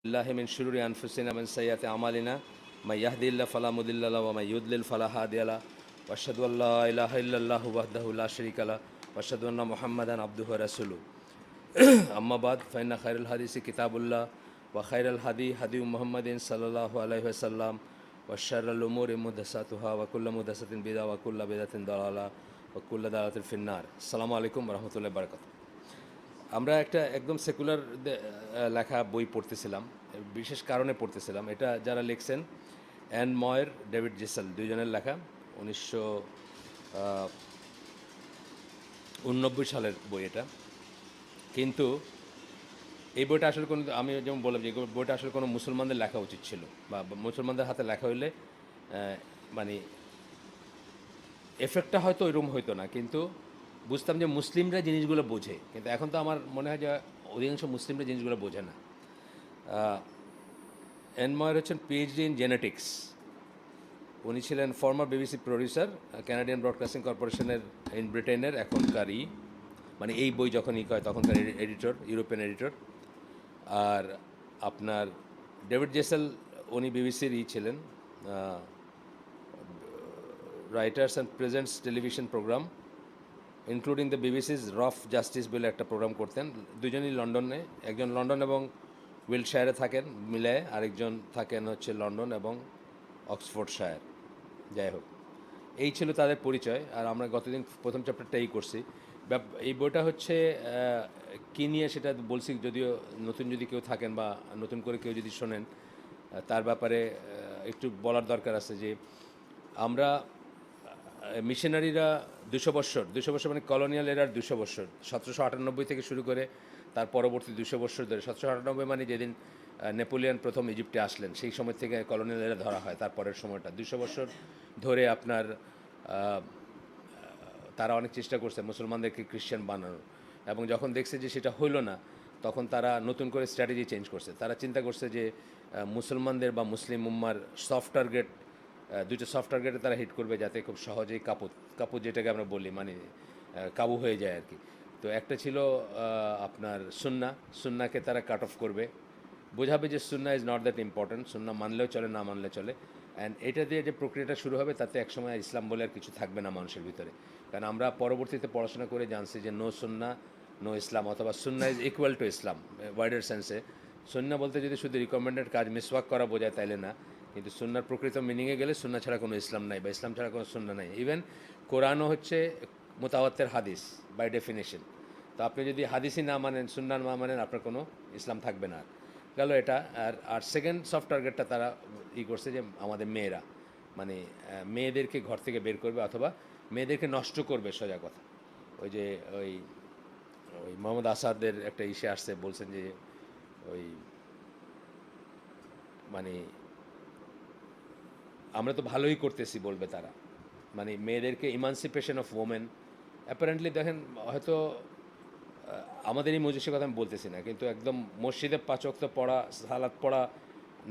الله من شرور أنفسنا من سيئات أعمالنا من يهدي الله فلا مضل له ومن يضلل فلا هادي له وأشهد أن لا إله إلا الله وحده لا شريك له وأشهد أن محمدا عبده ورسوله أما بعد فإن خير الحديث كتاب الله وخير الهدي هدي محمد صلى الله عليه وسلم وشر الأمور محدثاتها وكل محدثة بدعة وكل بدعة ضلالة وكل ضلالة في النار السلام عليكم ورحمة الله وبركاته আমরা একটা একদম সেকুলার লেখা বই পড়তেছিলাম, বিশেষ কারণে পড়তেছিলাম। এটা যারা লিখছেন অ্যান ময়ের, ডেভিড জেসেল, দুইজনের লেখা। 1989 সালের বই এটা। কিন্তু এই বইটা আসলে কোনো, আমি যেমন বললাম যে বইটা আসলে কোনো মুসলমানদের লেখা উচিত ছিল, বা মুসলমানদের হাতে লেখা হইলে মানে এফেক্টটা হয়তো ওইরকম হইতো না, কিন্তু বুঝতাম যে মুসলিমরা জিনিসগুলো বোঝে। কিন্তু এখন তো আমার মনে হয় যে অধিকাংশ মুসলিমরা জিনিসগুলো বোঝে না। এনময়ের হচ্ছেন পিএইচডি ইন জেনেটিক্স। উনি ছিলেন former BBC producer, Canadian broadcasting কর্পোরেশনের ইন ব্রিটেনের এখনকারই, মানে এই বই যখন হয় তখনকার এডিটর, ইউরোপিয়ান এডিটর। আর আপনার ডেভিড জেসেল, উনি বিবিসির ছিলেন, writers and presents television programme including the BBC's rough justice বলে একটা প্রোগ্রাম করতেন। দুজনই লন্ডনে, একজন লন্ডন এবং উইলশায়ারে থাকেন মিলায়, আরেকজন থাকেন হচ্ছে লন্ডন এবং অক্সফোর্ডশায়ার। যাই হোক, এই ছিল তাদের পরিচয়। আর আমরা গতদিন প্রথম চ্যাপ্টারটা করছি। এই বইটা হচ্ছে কী নিয়ে সেটা বলছি, যদিও নতুন যদি কেউ থাকেন বা নতুন করে কেউ যদি শোনেন, তার ব্যাপারে একটু বলার দরকার আছে যে আমরা মিশনারিরা 200 বছর মানে কলোনিয়াল এরার 200 বছর, 1798 থেকে শুরু করে তার পরবর্তী 200 বছর ধরে, 1798 মানে যেদিন নেপোলিয়ন প্রথম ইজিপ্টে আসলেন, সেই সময় থেকে কলোনিয়াল এরা ধরা হয়। তারপরের সময়টা 200 বছর ধরে আপনার তারা অনেক চেষ্টা করছে মুসলমানদেরকে খ্রিশ্চান বানানোর, এবং যখন দেখছে যে সেটা হইল না, তখন তারা নতুন করে স্ট্র্যাটেজি চেঞ্জ করছে। তারা চিন্তা করছে যে মুসলমানদের বা মুসলিম উম্মার সফট টার্গেট, দুটো সফট টার্গেটে তারা হিট করবে, যাতে খুব সহজেই কাপুত যেটাকে আমরা বলি, মানে কাবু হয়ে যায় আর কি। তো একটা ছিল আপনার সুন্নাকে তারা কাট অফ করবে, বোঝাবে যে সুন্না ইজ নট দ্যাট ইম্পর্ট্যান্ট, সুন্না মানলেও চলে, না মানলে চলে। অ্যান্ড এটা দিয়ে যে প্রক্রিয়াটা শুরু হবে, তাতে একসময় ইসলাম বলে আর কিছু থাকবে না মানুষের ভিতরে। কারণ আমরা পরবর্তীতে পড়াশোনা করে জানছি যে নো সুন্না নো ইসলাম, অথবা sunnah is equal to Islam wider সেন্সে। সুন্না বলতে যদি শুধু রিকমেন্ডেড কাজ মিসওয়াক করা বোঝায় তাইলে না, কিন্তু সুন্নার প্রকৃত মিনিংয়ে গেলে সুন্না ছাড়া কোনো ইসলাম নাই, বা ইসলাম ছাড়া কোনো সুন্না নাই। ইভেন কোরআনও হচ্ছে মুতাওয়াত্তের হাদিস বাই ডেফিনেশন। তো আপনি যদি হাদিসই না মানেন, সুন্না না মানেন, আপনার কোনো ইসলাম থাকবে না। গেল এটা। আর সেকেন্ড সফট টার্গেটটা তারা করছে যে আমাদের মেয়েরা, মানে মেয়েদেরকে ঘর থেকে বের করবে, অথবা মেয়েদেরকে নষ্ট করবে, সোজা কথা। ওই যে ওই ওই মোহাম্মদ আসাদের একটা ইসে আসছে, বলছেন যে ওই মানে আমরা তো ভালোই করতেছি বলবে তারা, মানে মেয়েদেরকে ইমানসিপেশন অফ ওমেন। অ্যাপারেন্টলি দেখেন, হয়তো আমাদের এই মজলিসের কথা আমি বলতেছি না, কিন্তু একদম মসজিদে 5 ওয়াক্ত পড়া, সালাত পড়া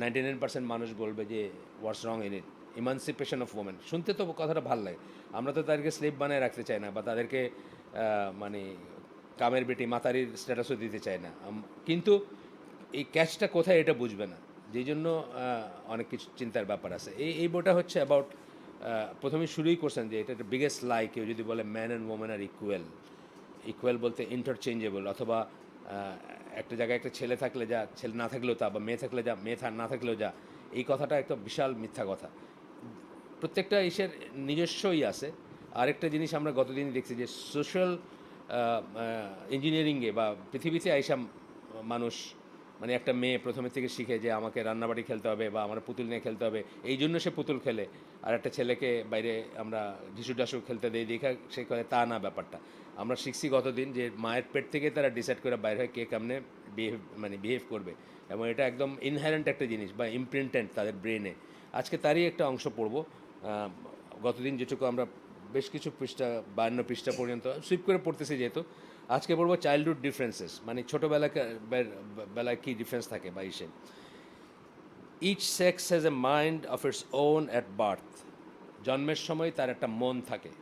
99% মানুষ বলবে যে what's wrong in it, emancipation of women. শুনতে তো কথাটা ভালো লাগে। আমরা তো তাদেরকে স্লেভ বানায় রাখতে চাই না, বা তাদেরকে মানে কামের বেটি মাতারির স্ট্যাটাসও দিতে চাই না। কিন্তু এই ক্যাচটা কোথায় এটা বুঝবে না, যেই জন্য অনেক কিছু চিন্তার ব্যাপার আছে। এই বইটা হচ্ছে অ্যাবাউট, প্রথমে শুরুই করছেন যে এটা বিগেস্ট লাই। কেউ যদি বলে man and women are equal বলতে ইন্টারচেঞ্জেবল, অথবা একটা জায়গায় একটা ছেলে থাকলে যা, ছেলে না থাকলেও তা, বা মেয়ে থাকলে যা, মেয়ে না থাকলেও যা, এই কথাটা একটা বিশাল মিথ্যা কথা। প্রত্যেকটা ইসের নিজস্বই আছে। আরেকটা জিনিস আমরা গতদিন দেখছি যে সোশ্যাল ইঞ্জিনিয়ারিংয়ে বা পৃথিবীতে আইসা মানুষ, মানে একটা মেয়ে প্রথমে থেকে শিখে যে আমাকে রান্নাবাড়ি খেলতে হবে, বা আমার পুতুল নিয়ে খেলতে হবে, এই জন্য সে পুতুল খেলে। আর একটা ছেলেকে বাইরে আমরা ঢিসু ডাসু খেলতে দিই, দেখা সে করে, তা না ব্যাপারটা। আমরা শিখছি গতদিন যে মায়ের পেট থেকে তারা ডিসাইড করে বাইরে হয় কে কেমনে বিহেভ করবে, এবং এটা একদম ইনহেরেন্ট একটা জিনিস, বা ইমপ্রিন্টেন্ট তাদের ব্রেনে। আজকে তারই একটা অংশ পড়ব। গতদিন যেটুকু আমরা বেশ কিছু পৃষ্ঠা, 52 পৃষ্ঠা পর্যন্ত সুইপ করে পড়তেছি যেহেতু, আজকে বলবো চাইল্ডহুড ডিফারেন্সেস, মানে ছোটোবেলায় কী ডিফারেন্স থাকে বা ইসে। Each sex has a mind of its own at birth. জন্মের সময় তার একটা মন থাকে,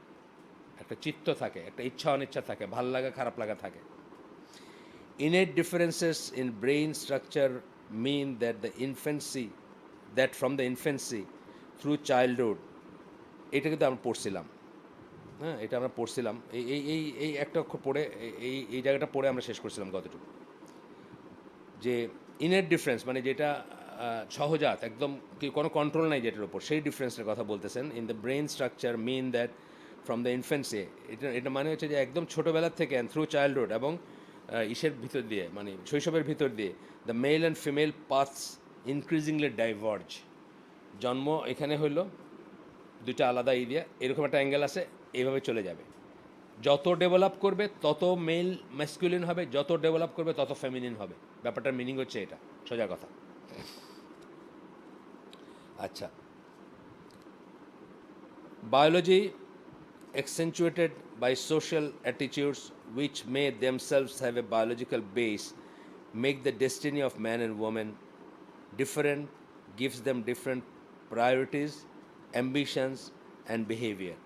একটা চিত্ত থাকে, একটা ইচ্ছা অনিচ্ছা থাকে, ভাল লাগা খারাপ লাগা থাকে। Innate differences in brain structure mean that the infancy, that from the infancy through childhood, এটা কিন্তু আমরা পড়ছিলাম, হ্যাঁ, এটা আমরা পড়ছিলাম, এই এই এই এই একটা অক্ষর পড়ে এই এই জায়গাটা পড়ে আমরা শেষ করছিলাম কতটুকু, যে ইনের ডিফারেন্স মানে যেটা সহজাত একদম কি কোনো কন্ট্রোল নাই যেটার উপর, সেই ডিফারেন্সের কথা বলতেছেন। In the brain structure mean that from the infancy, এটা এটা মানে হচ্ছে যে একদম ছোটোবেলার থেকে অ্যান্ড থ্রু চাইল্ডহুড এবং ইসের ভিতর দিয়ে মানে শৈশবের ভিতর দিয়ে the male and female paths increasingly diverge. জন্ম এখানে হইলো দুইটা আলাদা এরিয়া, এরকম একটা অ্যাঙ্গেল আছে, এইভাবে চলে যাবে। যত ডেভেলপ করবে তত মেল ম্যাসকুলিন হবে, যত ডেভেলপ করবে তত ফেমিনিন হবে। ব্যাপারটার মিনিং হচ্ছে এটা, সোজা কথা। আচ্ছা, biology accentuated by social attitudes which may themselves have a biological base make the destiny of man and woman different, gives them different priorities, ambitions and behavior।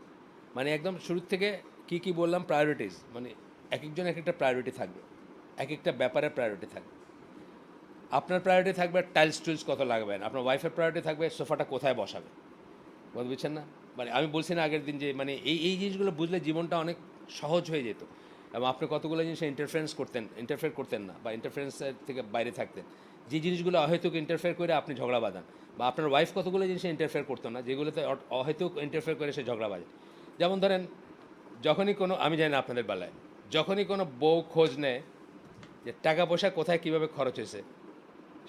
মানে একদম শুরু থেকে কি কি বললাম, প্রায়োরিটিস, মানে এক একজন এক একটা প্রায়োরিটি থাকবে, এক একটা ব্যাপারে প্রায়োরিটি থাকবে। আপনার প্রায়োরিটি থাকবে টাইলস টুলস কত লাগবেন, আপনার ওয়াইফের প্রায়োরিটি থাকবে সোফাটা কোথায় বসাবে। বুঝছেন না? মানে আমি বলছি না আগের দিন যে মানে এই জিনিসগুলো বুঝলে জীবনটা অনেক সহজ হয়ে যেত, এবং আপনি কতগুলো জিনিসে ইন্টারফেয়ার করতেন না, বা ইন্টারফারেন্সের থেকে বাইরে থাকতেন। যে জিনিসগুলো অহেতুক ইন্টারফেয়ার করে আপনি ঝগড়া বাঁধান, বা আপনার ওয়াইফ কতগুলো জিনিসে ইন্টারফেয়ার করতো না, যেগুলোতে অহেতুক ইন্টারফেয়ার করে সে ঝগড়া বাঁধে। যেমন ধরেন, যখনই কোনো, আমি জানি না আপনাদের বেলায়, যখনই কোনো বউ খোঁজ নেয় যে টাকা পয়সা কোথায় কীভাবে খরচ হয়েছে,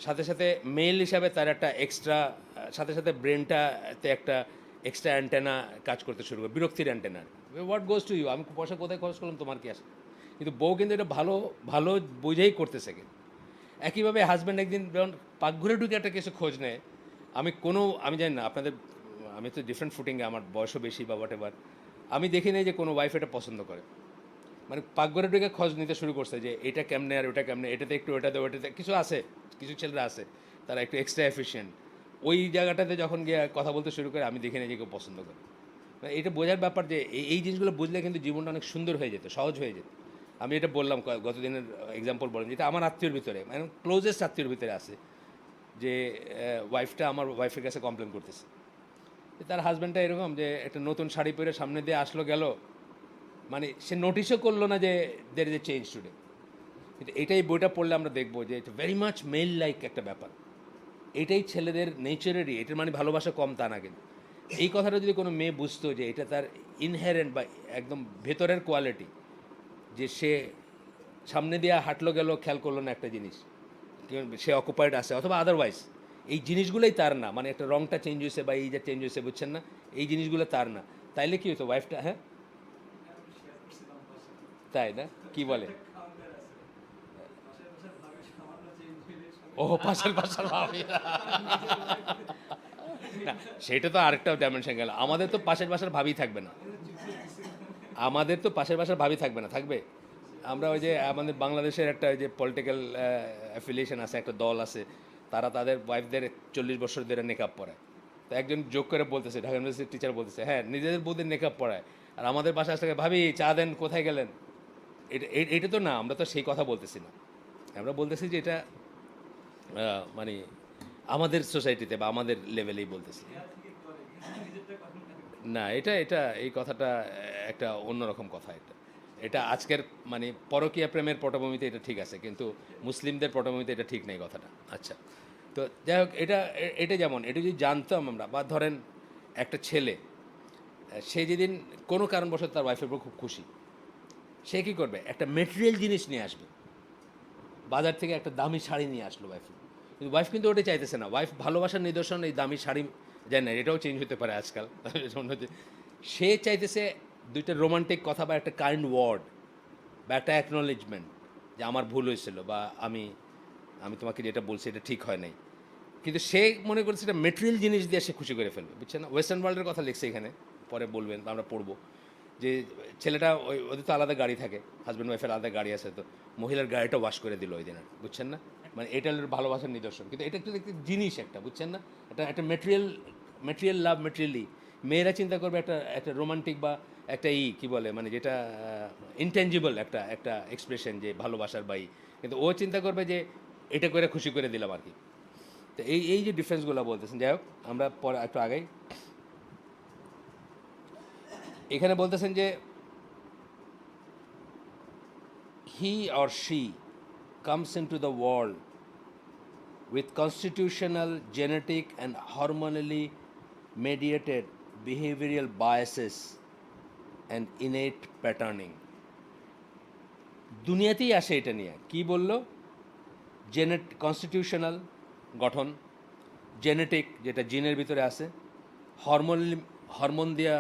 সাথে সাথে মেল হিসাবে তার একটা এক্সট্রা, সাথে সাথে ব্রেনটাতে একটা এক্সট্রা অ্যান্টেনা কাজ করতে শুরু করে, বিরক্তির antenna. What goes to you, আমি পয়সা কোথায় খরচ করলাম তোমার কি আসে। কিন্তু বউ কিন্তু এটা ভালো ভালো বুঝেই করতেছে। কিন্তু একইভাবে হাজব্যান্ড একদিন যখন পাকঘরে ঢুকে একটা কিছু খোঁজ নেয়, আমি জানি না আপনাদের, আমি তো ডিফারেন্ট ফুটিংয়ে, আমার বয়সও বেশি বা হোয়াট এভার, আমি দেখি নাই যে কোনো ওয়াইফ এটা পছন্দ করে। মানে পাকঘরে ঢুকে খোঁজ নিতে শুরু করছে যে এটা কেমনে আর ওটা কেমনে, এটাতে একটু ওটাতে ওটাতে কিছু আছে, কিছু ছেলেরা আছে তারা একটু এক্সট্রা এফিশিয়েন্ট। ওই জায়গাটাতে যখন গিয়ে কথা বলতে শুরু করে, আমি দেখি না যে কেউ পছন্দ করে। মানে এটা বোঝার ব্যাপার যে এই জিনিসগুলো বুঝলে কিন্তু জীবনটা অনেক সুন্দর হয়ে যেত, সহজ হয়ে যেত। আমি এটা বললাম গতদিনের এক্সাম্পল বলেন, যেটা আমার আত্মীয়র ভিতরে, মানে ক্লোজেস্ট আত্মীয়র ভিতরে আছে, যে ওয়াইফটা আমার ওয়াইফের কাছে কমপ্লেন করতেছে তার হাজব্যান্ডটা এরকম যে একটা নতুন শাড়ি পরে সামনে দিয়ে আসলো গেল, মানে সে নোটিশও করলো না যে there is a change today. কিন্তু এটাই বইটা পড়লে আমরা দেখবো যে এটা ভেরি মাচ মেল লাইক একটা ব্যাপার। এটাই ছেলেদের নেচারেরই, এটার মানে ভালোবাসা কম তা না। কিন্তু এই কথাটা যদি কোনো মেয়ে বুঝতো যে এটা তার ইনহেরেন্ট বা একদম ভেতরের কোয়ালিটি, যে সে সামনে দিয়ে হাঁটলো গেল, খেয়াল করলো না একটা জিনিস, সে অকুপাইড আছে অথবা আদারওয়াইজ, এই জিনিসগুলোই তার না, মানে একটা রংটা চেঞ্জ হয়েছে বা এই যে চেঞ্জ হয়েছে, বুঝছেন না, এই জিনিসগুলো তার না, তাইলে কী হতো ওয়াইফটা, হ্যাঁ তাই না, কি বলে, ও পাশের বাসার ভাবি না, সেটা তো আরেকটা ডাইমেনশন গেল। আমাদের তো পাশের বাসার ভাবি থাকবে না, আমাদের তো পাশের বাসার ভাবি থাকবে না, থাকবে। আমরা ওই যে আমাদের বাংলাদেশের একটা ওই যে পলিটিক্যাল অ্যাফিলিয়েশন আছে, একটা দল আছে, তারা তাদের ওয়াইফদের 40 বছর ধরে নেকআপ পরায়। তো একজন যোগ করে বলতেছে, ঢাকা ইউনিভার্সিটির টিচার বলতেছে, হ্যাঁ নিজেদের বউদের নেকআপ পরায়, আর আমাদের বাসা আসলে ভাবি চা দেন, কোথায় গেলেন। এটা তো না, আমরা তো সেই কথা বলতেছি না, আমরা বলতেছি যে এটা মানে আমাদের সোসাইটিতে বা আমাদের লেভেলেই বলতেছি না। এটা এটা এই কথাটা একটা অন্যরকম কথা। এটা এটা আজকের মানে পরকীয়া প্রেমের পটভূমিতে এটা ঠিক আছে, কিন্তু মুসলিমদের পটভূমিতে এটা ঠিক নেই কথাটা। আচ্ছা, তো যাই হোক, এটা যেমন এটা যদি জানতাম আমরা, বা ধরেন একটা ছেলে, সে যেদিন কোনো কারণবশত তার ওয়াইফের উপর খুব খুশি, সে কী করবে, একটা মেটেরিয়াল জিনিস নিয়ে আসবে, বাজার থেকে একটা দামি শাড়ি নিয়ে আসলো ওয়াইফ। কিন্তু ওয়াইফ কিন্তু ওটাই চাইতেছে না, ওয়াইফ ভালোবাসার নিদর্শন এই দামি শাড়ি, জানি না এটাও চেঞ্জ হতে পারে আজকাল। সে চাইতেছে দুইটা রোমান্টিক কথা বা একটা কাইন্ড ওয়ার্ড বা একটা অ্যাকনোলেজমেন্ট যে আমার ভুল হয়েছিল, বা আমি আমি তোমাকে যেটা বলছি এটা ঠিক হয় নাই। কিন্তু সে মনে করছে এটা মেটেরিয়াল জিনিস দিয়ে সে খুশি করে ফেলবে, বুঝছে না। ওয়েস্টার্ন ওয়ার্ল্ডের কথা লিখছে এখানে, পরে বলবেন, আমরা পড়বো যে ছেলেটা ওদের তো আলাদা গাড়ি থাকে, হাজব্যান্ড ওয়াইফের আলাদা গাড়ি আছে, তো মহিলার গাড়িটা ওয়াশ করে দিল ওই দিন, আর বুঝছেন না, মানে এটা ভালোবাসার নিদর্শন। কিন্তু এটা একটা জিনিস একটা, বুঝছেন না, এটা একটা মেটেরিয়াল লাভ, মেটেরিয়ালি মেয়েরা চিন্তা করবে একটা একটা রোমান্টিক বা একটা কী বলে, মানে যেটা ইনটেঞ্জিবল একটা একটা এক্সপ্রেশন যে ভালোবাসার বাই। কিন্তু ও চিন্তা করবে যে এটা করে খুশি করে দিলাম আর কি। তো এই এই যে ডিফারেন্সগুলো বলতেছেন, যাই হোক আমরা পরে একটু আগেই এখানে বলতেছেন যে he or she comes into the world with constitutional, genetic, and hormonally mediated behavioral biases and innate patterning. দুনিয়াতেই আসে এটা নিয়ে। কি বললো? কনস্টিটিউশনাল গঠন, জেনেটিক যেটা জিনের ভিতরে আছে, হরমোন দিয়া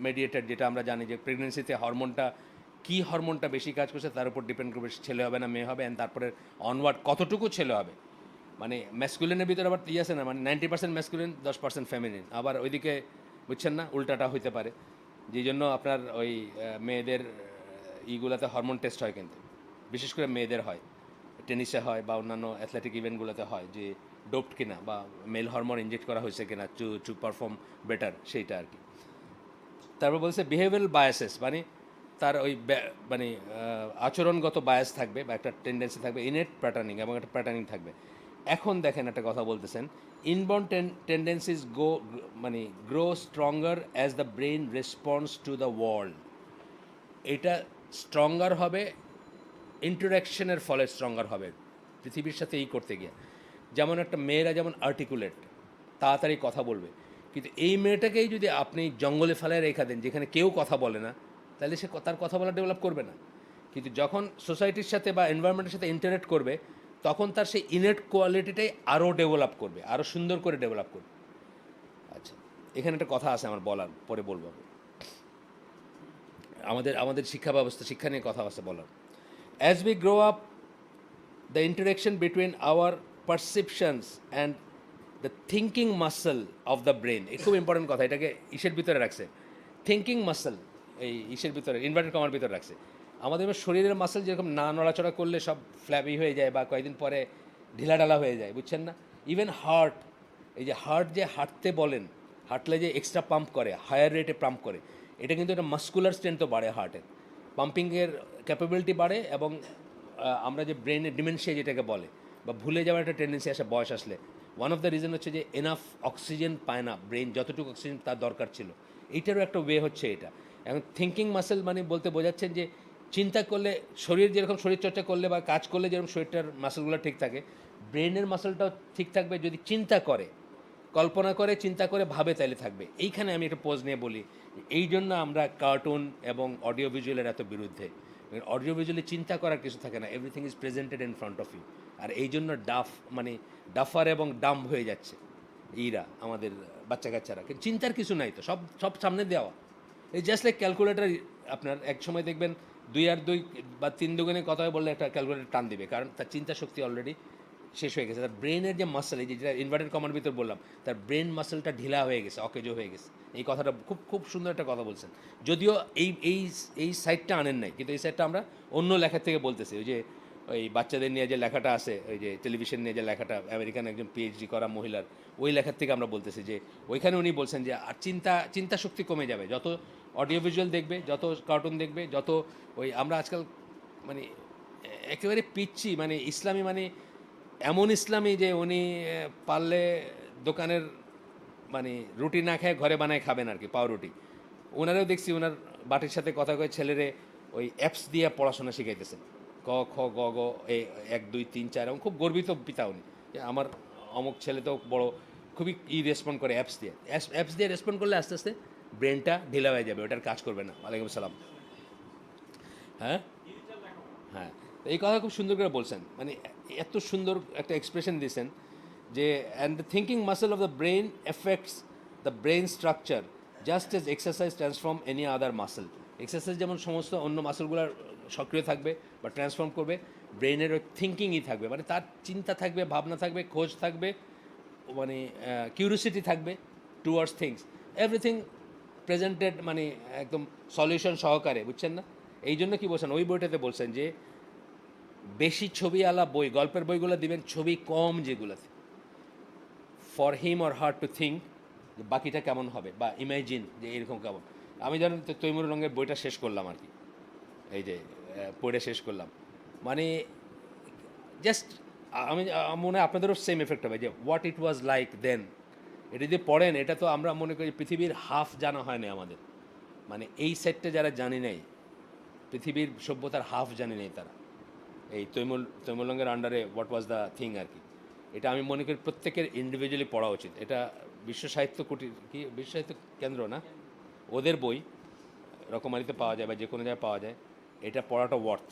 মেডিয়েটেড, যেটা আমরা জানি যে প্রেগনেন্সিতে হরমোনটা কি হরমোনটা বেশি কাজ করছে তার উপর ডিপেন্ড করবে ছেলে হবে না মেয়ে হবে, অ্যান্ড তারপরে অনওয়ার্ড কতটুকু ছেলে হবে। মানে ম্যাসকুলিনের ভিতরে আবার আছে না, মানে 90% ম্যাসকুলিন 10% ফেমিনিন, আবার ওইদিকে বুঝছেন না উল্টাটা হইতে পারে। যেই জন্য আপনার ওই মেয়েদের ইগুলাতে হরমোন টেস্ট হয়, কিন্তু বিশেষ করে মেয়েদের হয়, টেনিসে হয় বা অন্যান্য অ্যাথলেটিক ইভেন্টগুলোতে হয় যে ডোপড কিনা বা মেল হরমোন ইনজেক্ট করা হয়েছে কিনা টু পারফর্ম বেটার, সেইটা আর কি। তারপর বলছে বিহেভিয়ারাল বায়াসেস, মানে তার ওই মানে আচরণগত বায়াস থাকবে বা একটা টেন্ডেন্সি থাকবে, ইনেট প্যাটার্নিং এবং একটা প্যাটার্নিং থাকবে। এখন দেখেন একটা কথা বলতেছেন, ইনবর্ন টেন্ডেন্সিস মানে grow stronger as the brain response to the world. এটা স্ট্রঙ্গার হবে, ইন্টারাকশনের ফলে স্ট্রঙ্গার হবে পৃথিবীর সাথে এই করতে গিয়ে। যেমন একটা মেয়েরা যেমন আর্টিকুলেট, তাড়াতাড়ি কথা বলবে, কিন্তু এই মেয়েটাকেই যদি আপনি জঙ্গলে ফেলায় রেখা দেন যেখানে কেউ কথা বলে না, তাহলে সে তার কথা বলা ডেভেলপ করবে না। কিন্তু যখন সোসাইটির সাথে বা এনভায়রনমেন্টের সাথে ইন্টারেক্ট করবে, তখন তার সেই ইনেট কোয়ালিটিটাই আরও ডেভেলপ করবে, আরও সুন্দর করে ডেভেলপ করবে। আচ্ছা, এখানে একটা কথা আছে আমার বলার, পরে বলবো। আমাদের আমাদের শিক্ষা ব্যবস্থা, শিক্ষা নিয়ে কথা আছে বলার। As we grow up, the interaction between our perceptions and the thinking muscle of the brain, এই খুব ইম্পর্টেন্ট কথা, এটাকে ইসের ভিতরে রাখছে, থিঙ্কিং মাসল, এই ইসের ভিতরে ইনভার্টেড কমার ভিতরে রাখছে। আমাদের শরীরের মাসল যেরকম না নড়াচড়া করলে সব ফ্ল্যাবি হয়ে যায় বা কয়েকদিন পরে ঢিলাঢালা হয়ে যায়, বুঝছেন না? ইভেন হার্ট, এই যে হার্ট যে হাঁটতে বলেন, হাঁটলে যে এক্সট্রা পাম্প করে, হায়ার রেটে পাম্প করে, এটা কিন্তু একটা মাস্কুলার স্ট্রেন্থও বাড়ে, হার্টের পাম্পিংয়ের ক্যাপাবিলিটি বাড়ে, এবং আমরা যে ব্রেনের ডিমেনশিয়া যেটাকে বলে বা ভুলে যাওয়ার একটা টেন্ডেন্সি আসে বয়স আসলে, ওয়ান অফ দ্য রিজন হচ্ছে যে এনাফ অক্সিজেন পায় না ব্রেন, যতটুকু অক্সিজেন তার দরকার ছিল। এইটারও একটা ওয়ে হচ্ছে এটা। এখন থিঙ্কিং মাসেল মানে বলতে বোঝাচ্ছেন যে চিন্তা করলে শরীর যেরকম শরীরচর্চা করলে বা কাজ করলে যেরকম শরীরটার মাসেলগুলো ঠিক থাকে, ব্রেনের মাসেলটাও ঠিক থাকবে যদি চিন্তা করে, কল্পনা করে, চিন্তা করে, ভাবে, তাইলে থাকবে। এইখানে আমি একটা পোজ নিয়ে বলি, এই জন্য আমরা কার্টুন এবং অডিও ভিজুয়ালের এত বিরুদ্ধে। অডিও ভিজুয়ালি চিন্তা করার কিছু থাকে না, everything is presented in front of you. আর এই জন্য মানে ডাফার এবং ডাম্ব হয়ে যাচ্ছে এইরা, আমাদের বাচ্চা কাচ্চারা, কিন্তু চিন্তার কিছু নাই তো, সব সব সামনে দেওয়া। এই জাস্ট লাইক ক্যালকুলেটার, আপনার এক সময় দেখবেন 2 আর 2 বা 3 দুগুণে কথা বললে একটা ক্যালকুলেটার টান দিবে, কারণ তার চিন্তা শক্তি অলরেডি শেষ হয়ে গেছে। তার ব্রেনের যে মাসেল, এই যেটা ইনভার্টেড কমার ভিতর বললাম, তার ব্রেন মাসেলটা ঢিলা হয়ে গেছে, অকেজো হয়ে গেছে। এই কথাটা খুব খুব সুন্দর একটা কথা বলছেন, যদিও এই এই এই সাইডটা আনেন নাই, কিন্তু এই সাইডটা আমরা অন্য লেখার থেকে বলতেছি। ওই যে ওই বাচ্চাদের নিয়ে যে লেখাটা আছে, ওই যে টেলিভিশন নিয়ে যে লেখাটা, আমেরিকান একজন পিএইচডি করা মহিলার, ওই লেখার থেকে আমরা বলতেছি যে ওইখানে উনি বলছেন যে আর চিন্তা শক্তি কমে যাবে যত অডিও ভিজুয়াল দেখবে, যত কার্টুন দেখবে, যত ওই আমরা আজকাল মানে একেবারে পিচ্ছি, মানে ইসলামী, মানে এমন ইসলামী যে উনি পারলে দোকানের মানে রুটি না খেয়ে ঘরে বানায় খাবেন আর কি, পাউরুটি। ওনারাও দেখছি ওনার বাটির সাথে কথা কয়ে ছেলেরে ওই অ্যাপস দিয়ে পড়াশোনা শিখাইতেছেন, ক খ গ গ, 1 2 3 4, এবং খুব গর্বিত পিতা উনি যে আমার অমুক ছেলে তো বড় খুবই রেসপন্ড করে অ্যাপস দিয়ে রেসপন্ড করলে আস্তে আস্তে ব্রেনটা ঢিলা হয়ে যাবে, ওটার কাজ করবে না। ওয়ালাইকুম সালাম। হ্যাঁ হ্যাঁ, এই কথা খুব সুন্দর করে বলছেন, মানে এত সুন্দর একটা এক্সপ্রেশন দিয়েছেন যে and the thinking muscle of the brain effects the brain structure just age exercise transform any other muscle. Exercise যেমন সমস্ত অন্য মাসেলগুলোর সক্রিয় থাকবে বা ট্রান্সফর্ম করবে, ব্রেনের ওই থিঙ্কিংই থাকবে, মানে তার চিন্তা থাকবে, ভাবনা থাকবে, খোঁজ থাকবে, মানে কিউরিওসিটি থাকবে টুয়ার্ডস থিংস, এভরিথিং প্রেজেন্টেড, মানে একদম সলিউশন সহকারে, বুঝছেন না? এই জন্য কি বলছেন ওই বইটাতে, বলছেন যে বেশি ছবিওয়ালা বই, গল্পের বইগুলো দিবেন ছবি কম যেগুলোতে, for him or her to think বাকিটা কেমন হবে, বা ইমাজিন যে এরকম কেমন। আমি জানেন তো তৈমুর রঙের বইটা শেষ করলাম আর কি, এই যে পড়ে শেষ করলাম, মানে জাস্ট আমি মনে হয় আপনাদেরও সেম এফেক্ট হবে যে হোয়াট ইট ওয়াজ লাইক দেন। এটা যদি পড়েন, এটা তো আমরা মনে করি পৃথিবীর হাফ জানা হয় না আমাদের, মানে এই সেটটা যারা জানি নাই, পৃথিবীর সভ্যতার হাফ জানি নেই তারা, এই তৈমুলঙ্গের আন্ডারে হোয়াট ওয়াজ দ্য থিং আর কি। এটা আমি মনে করি প্রত্যেকের ইন্ডিভিজুয়ালি পড়া উচিত। এটা বিশ্ব সাহিত্য কুটির কি বিশ্ব সাহিত্য কেন্দ্র না, ওদের বই রকমারিতে পাওয়া যায় বা যে কোনো জায়গায় পাওয়া যায়। এটা পড়াটা ওয়ার্থ,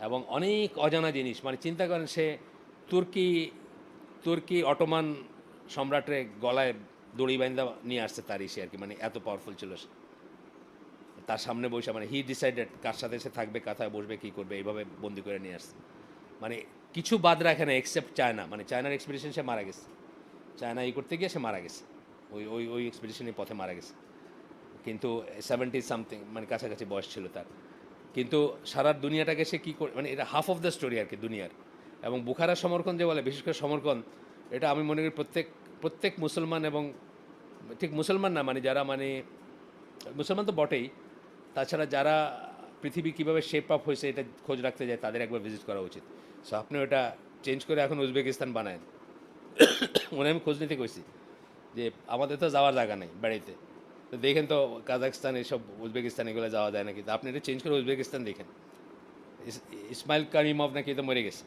এবং অনেক অজানা জিনিস, মানে চিন্তা করেন সে তুর্কি তুর্কি অটোমান সম্রাটের গলায় দড়ি বাইন্দা নিয়ে আসছে তার ইসে আর কি, মানে এত পাওয়ারফুল ছিল সে। তার সামনে বসে মানে হি ডিসাইডেড কার সাথে সে থাকবে, কাথায় বসবে, কী করবে, এইভাবে বন্দি করে নিয়ে আসছে। মানে কিছু বাদ রাখে না এক্সেপ্ট চায়না, মানে চায়নার এক্সপিডিশন সে মারা গেছে, চায়না করতে গিয়ে সে মারা গেছে, ওই ওই ওই এক্সপিডিশনের পথে মারা গেছে। কিন্তু 70 সামথিং, মানে কাছাকাছি বয়স ছিল তার। কিন্তু সারা দুনিয়াটাকে সে কী করে, মানে এটা হাফ অফ দ্য স্টোরি আর কি দুনিয়ার। এবং বুখারা সমরকন যে বলে, বিশেষ করে সমরকন, এটা আমি মনে করি প্রত্যেক মুসলমান, এবং ঠিক মুসলমান না, মানে যারা মানে মুসলমান তো বটেই, তাছাড়া যারা পৃথিবী কীভাবে শেপ আপ হয়েছে এটা খোঁজ রাখতে যায়, তাদের একবার ভিজিট করা উচিত। সো আপনি ওটা চেঞ্জ করে এখন উজবেকিস্তান বানায়। মনে আমি খোঁজ নিতে কইছি যে আমাদের তো যাওয়ার জায়গা নেই বেড়াইতে, তো দেখেন তো কাজাকস্তান এসব উজবেকিস্তান এগুলো যাওয়া যায় নাকি, তো আপনি এটা চেঞ্জ করে উজবেকিস্তান দেখেন। ইসমাইল কারিমভ নাকি তো মরে গেছে,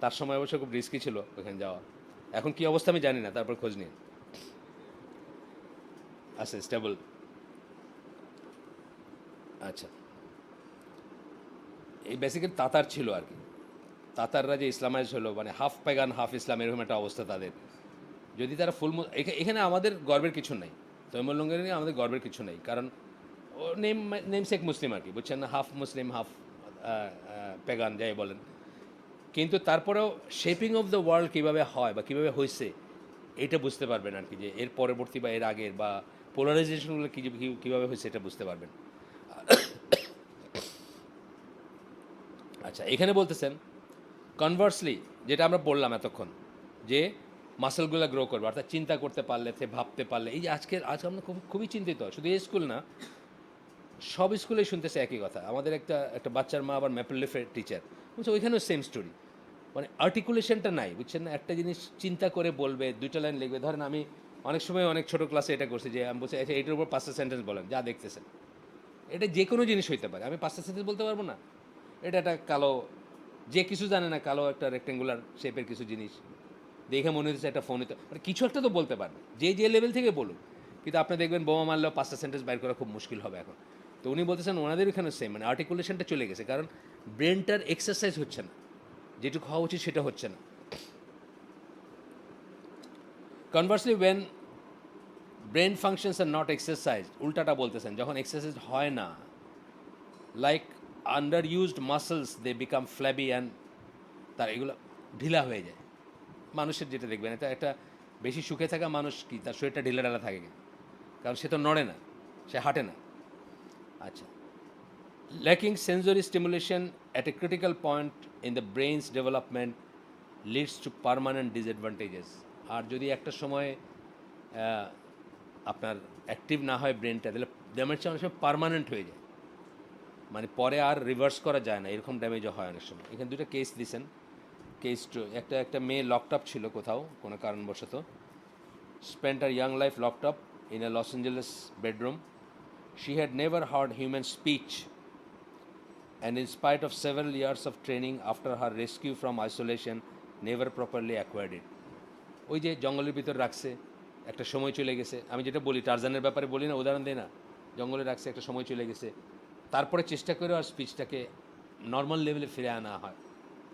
তার সময় অবশ্য খুব রিস্কি ছিল ওখানে যাওয়া। এখন কী অবস্থা আমি জানি না, তারপর খোঁজ নিন। আচ্ছা, স্টেবল। আচ্ছা, এই বেসিক্যালি তাতার ছিল আর কি। তাতাররা যে ইসলামাইজ হলো, মানে হাফ পেগান হাফ ইসলাম, এরকম একটা অবস্থা তাদের। যদি তারা ফুল, এখানে আমাদের গর্বের কিছু নেই, তৈমুলঙ্গের নিয়ে আমাদের গর্বের কিছু নেই, কারণ ও নেম শেখ মুসলিম আর কি, বুঝছেন না, হাফ মুসলিম হাফ পেগান যাই বলেন। কিন্তু তারপরেও শেপিং অফ দ্য ওয়ার্ল্ড কীভাবে হয় বা কীভাবে হয়েছে এটা বুঝতে পারবেন আর কি, যে এর পরবর্তী বা এর আগের বা পোলারাইজেশনগুলো কীভাবে হয়েছে এটা বুঝতে পারবেন। আচ্ছা, এখানে বলতেছেন কনভার্সলি, যেটা আমরা বললাম এতক্ষণ, যে মাসেলগুলো গ্রো করবে, অর্থাৎ চিন্তা করতে পারলে, সে ভাবতে পারলে। এই যে আজ আমরা খুবই চিন্তিত, শুধু এই স্কুল না, সব স্কুলেই শুনতেছে একই কথা। আমাদের একটা বাচ্চার মা আবার ম্যাপল লিফের টিচার, বুঝছো, ওইখানেও সেম স্টোরি, মানে আর্টিকুলেশনটা নাই, বুঝছেন না। একটা জিনিস চিন্তা করে বলবে, দুইটা লাইন লিখবে। ধরেন আমি অনেক সময় অনেক ছোটো ক্লাসে এটা করছি, যে আমি বলছি আচ্ছা এটার উপর 5টা সেন্টেন্স বলেন যা দেখতেছেন। এটা যে কোনো জিনিস হইতে পারে, আমি 5টা সেন্টেন্স বলতে পারবো না। এটা একটা কালো, যে কিছু জানে না, কালো একটা রেক্টেঙ্গুলার শেপের কিছু জিনিস দেখে মনে হচ্ছে একটা ফোন হতে, মানে কিছু একটা তো বলতে পারবে, যে লেভেল থেকে বলুক। কিন্তু আপনি দেখবেন বোমা মারলেও 5টা সেন্টেন্স বাইর করা খুব মুশকিল হবে এখন। তো উনি বলতেছেন ওনাদের এখানে সেম, মানে আর্টিকুলেশনটা চলে গেছে, কারণ ব্রেনটার এক্সারসাইজ হচ্ছে না, যেটুকু হওয়া উচিত সেটা হচ্ছে না। Conversely when brain functions are not exercise, উল্টাটা বলতেছেন, যখন এক্সারসাইজ হয় না, like under used muscles they become flabby and, তার এগুলো ঢিলা হয়ে যায়। মানুষের যেটা দেখবেন, এটা একটা বেশি সুখে থাকা মানুষ কি তার শরীরটা ঢিলা ঢালা থাকে, কারণ সে তো নড়ে না, সে হাঁটে না। আচ্ছা, lacking sensory stimulation at a critical point in the brain's development leads to permanent disadvantages. আর যদি একটা সময় আপনার অ্যাক্টিভ না হয় ব্রেনটা, তাহলে ড্যামেজটা অনেক সময় পারমানেন্ট হয়ে যায়, মানে পরে আর রিভার্স করা যায় না, এরকম ড্যামেজও হয় অনেক সময়। এখানে দুটো কেস দিয়েছেন। কেস টু, একটা মেয়ে লকড আপ ছিল কোথাও কোনো কারণবশত, spent her young life locked up in a Los Angeles bedroom. She had never heard human speech, and in spite of several years of training after her rescue from isolation, never properly acquired it. ওই যে জঙ্গলের ভিতর রাখছে, একটা সময় চলে গেছে, আমি যেটা বলি টারজানের ব্যাপারে বলি না, উদাহরণ দেই না, জঙ্গলে রাখছে, একটা সময় চলে গেছে, তারপরে চেষ্টা করে আর স্পিচটাকে নর্মাল লেভেলে ফিরে আনা হয়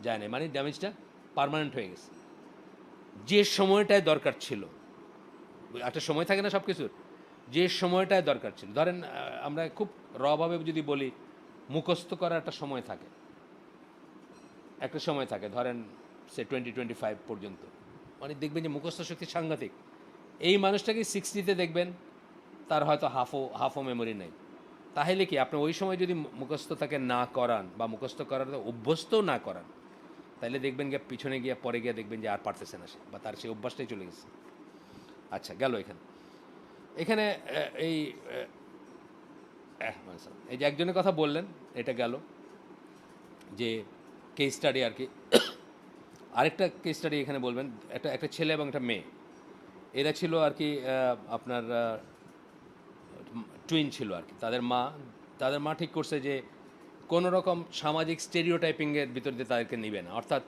যায় না, মানে ড্যামেজটা পার্মানেন্ট হয়ে গেছে। যে সময়টায় দরকার ছিল, একটা সময় থাকে না সব কিছুর, যে সময়টায় দরকার ছিল, ধরেন আমরা খুব রভাবে যদি বলি, মুখস্থ করার একটা সময় থাকে, ধরেন সে 20-25 পর্যন্ত, মানে দেখবেন যে মুখস্থ শক্তি সাংঘাতিক। এই মানুষটাকে 60তে দেখবেন তার হয়তো হাফও মেমোরি নেই। তাহলে কি আপনি ওই সময় যদি মুখস্থ তাকে না করান বা মুখস্থ করার অভ্যস্তও না করান, তাহলে দেখবেন গিয়ে পিছনে গিয়ে পরে গিয়ে দেখবেন যে আর পারতেছে না সে, বা তার সেই অভ্যাসটাই চলে গেছে। আচ্ছা, গেল এখানে এই এই যে একজনের কথা বললেন, এটা গেল যে কেস স্টাডি আর কি। আরেকটা কেস স্টাডি এখানে বলবেন, একটা একটা ছেলে এবং একটা মেয়ে, এরা ছিল আর কি আপনার টুইন ছিল আর কি। তাদের মা ঠিক করছে যে কোনো রকম সামাজিক স্টেরিওটাইপিংয়ের ভিতর দিয়ে তাদেরকে নিবে না, অর্থাৎ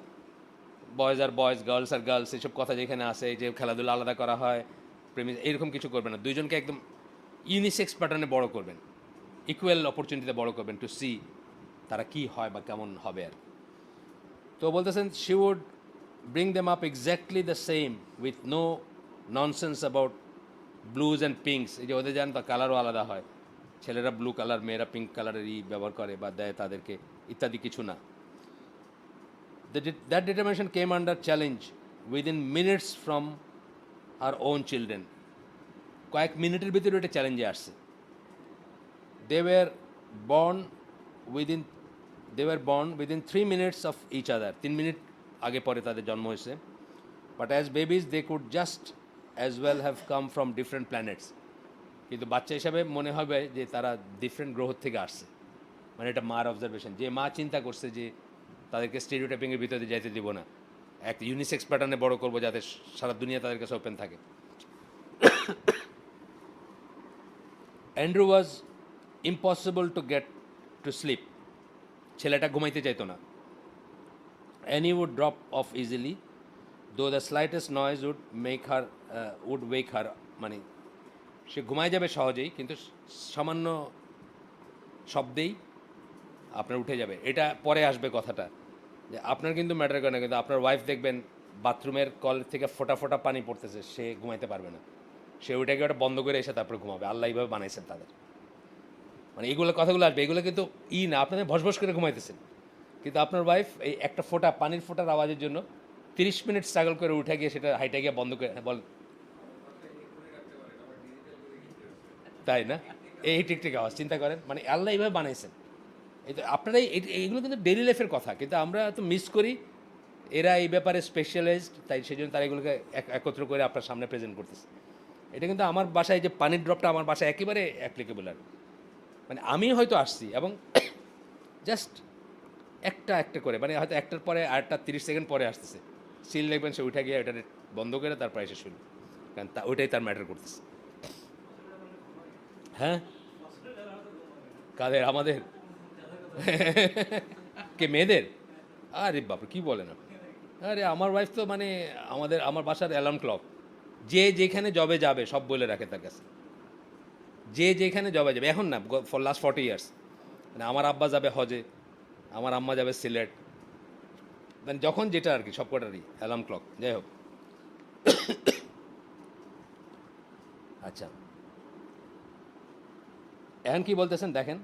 বয়েজ আর বয়েজ, গার্লস আর গার্লস, এইসব কথা যেখানে আসে, যে খেলাধুলা আলাদা করা হয়, প্রেমী, এরকম কিছু করবে না। দুইজনকে একদম ইউনিসেক্স প্যাটার্নে বড় করবেন, ইকুয়াল অপরচুনিটিতে বড় করবেন, টু সি তারা কি হয় বা কেমন হবে আর। তো বলতেছেন she would bring them up exactly the same with no nonsense about blues and pinks. এই যে ওদের জান বা কালারও আলাদা হয়, ছেলেরা ব্লু কালার, মেয়েরা পিঙ্ক কালারেরই ব্যবহার করে বা দেয় তাদেরকে, ইত্যাদি কিছু না। That determination came under challenge within minutes from our own children. কয়েক মিনিটের ভিতরে এটা চ্যালেঞ্জে আসছে। They were born within they were born within 3 minutes of each other. 3 minute আগে পরে তাদের জন্ম হয়েছে। But as babies they could just as well have come from different planets. কিন্তু বাচ্চা হিসাবে মনে হবে যে তারা ডিফারেন্ট গ্রহ থেকে আসছে। মানে এটা মার অবজারভেশন, যে মা চিন্তা করছে যে তাদেরকে স্টেরিওটাইপিংয়ের ভিতরে যাইতে দিব না, এক ইউনিসেক্স প্যাটার্নে বড় করবো যাতে সারা দুনিয়া তাদের কাছে ওপেন থাকে। Andrew was impossible to get to sleep. ছেলেটা ঘুমাইতে চাইতো না। Annie would drop off easily though the slightest noise would wake her. মানে সে ঘুমায় যাবে সহজেই, কিন্তু সামান্য শব্দেই আপনার উঠে যাবে। এটা পরে আসবে কথাটা, যে আপনার কিন্তু ম্যাটার করে না, কিন্তু আপনার ওয়াইফ দেখবেন বাথরুমের কল থেকে ফোটা ফোটা পানি পড়তেছে, সে ঘুমাইতে পারবে না, সে ওইটাকে ওটা বন্ধ করে এসে তারপরে ঘুমাবে। আল্লাহ এইভাবে বানাইছেন তাদের। মানে এইগুলো কথাগুলো আসবে, এগুলো কিন্তু না, আপনাদের ভসভস করে ঘুমাইতেছেন, কিন্তু আপনার ওয়াইফ এই একটা ফোঁটা পানির ফোঁটার আওয়াজের জন্য 30 মিনিট স্ট্রাগল করে উঠে গিয়ে সেটা হাইটে গিয়ে বন্ধ করে বল, তাই না? এই টিকটিক আওয়াজ চিন্তা করেন, মানে আল্লাহ এইভাবে বানাইছেন। এই তো আপনারাই এইগুলো কিন্তু ডেইলি লাইফের কথা, কিন্তু আমরা তো মিস করি। এরা এই ব্যাপারে স্পেশালাইজড, তাই সেই জন্য তারা এগুলোকে একত্র করে আপনার সামনে প্রেজেন্ট করতেছে। এটা কিন্তু আমার বাসায় যে পানির ড্রপটা আমার বাসায় একেবারে অ্যাপ্লিকেবল। আর মানে আমি হয়তো আসছি এবং জাস্ট একটা করে, মানে হয়তো একটার পরে আরেকটা 30 সেকেন্ড পরে আসতেছে, সিল দেখবেন সে উঠে গিয়ে ওটা বন্ধ করে তারপর এসে শুনি, কারণ ওইটাই তার ম্যাটার করতেছে। হ্যাঁ, কাদের? আমাদের কে মেয়েদের? আরে বাপরে কী বলেন আপনি! আরে আমার ওয়াইফ তো মানে আমার বাসার অ্যালার্ম ক্লক। যে যেখানে জবে যাবে সব বলে রাখে তার কাছে, যে যেখানে জবে যাবে। এখন না, ফর লাস্ট 40 ইয়ার্স। মানে আমার আব্বা যাবে হজে, আমার আম্মা যাবে সিলেট, মানে যখন যেটা আর কি, সব কটারই অ্যালার্ম ক্লক। যাই হোক, আচ্ছা এখন কি বলতেছেন দেখেন।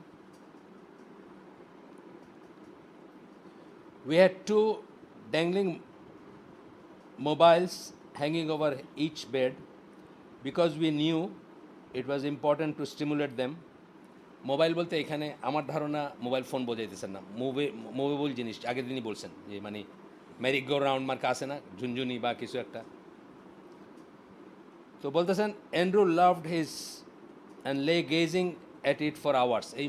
We had two dangling mobiles hanging over each bed because we knew it was important to stimulate them. Mobile বলতে এখানে আমার ধারণা মোবাইল ফোন বোঝাইতেছেন না, মুভেবল জিনিস আগের দিনই বলছেন, যে মানে ম্যারি গো রাউন্ড মার্কা আছে না, ঝুনঝুনি বা কিছু একটা। তো বলতেছেন Andrew loved his and lay gazing at it for hours. এই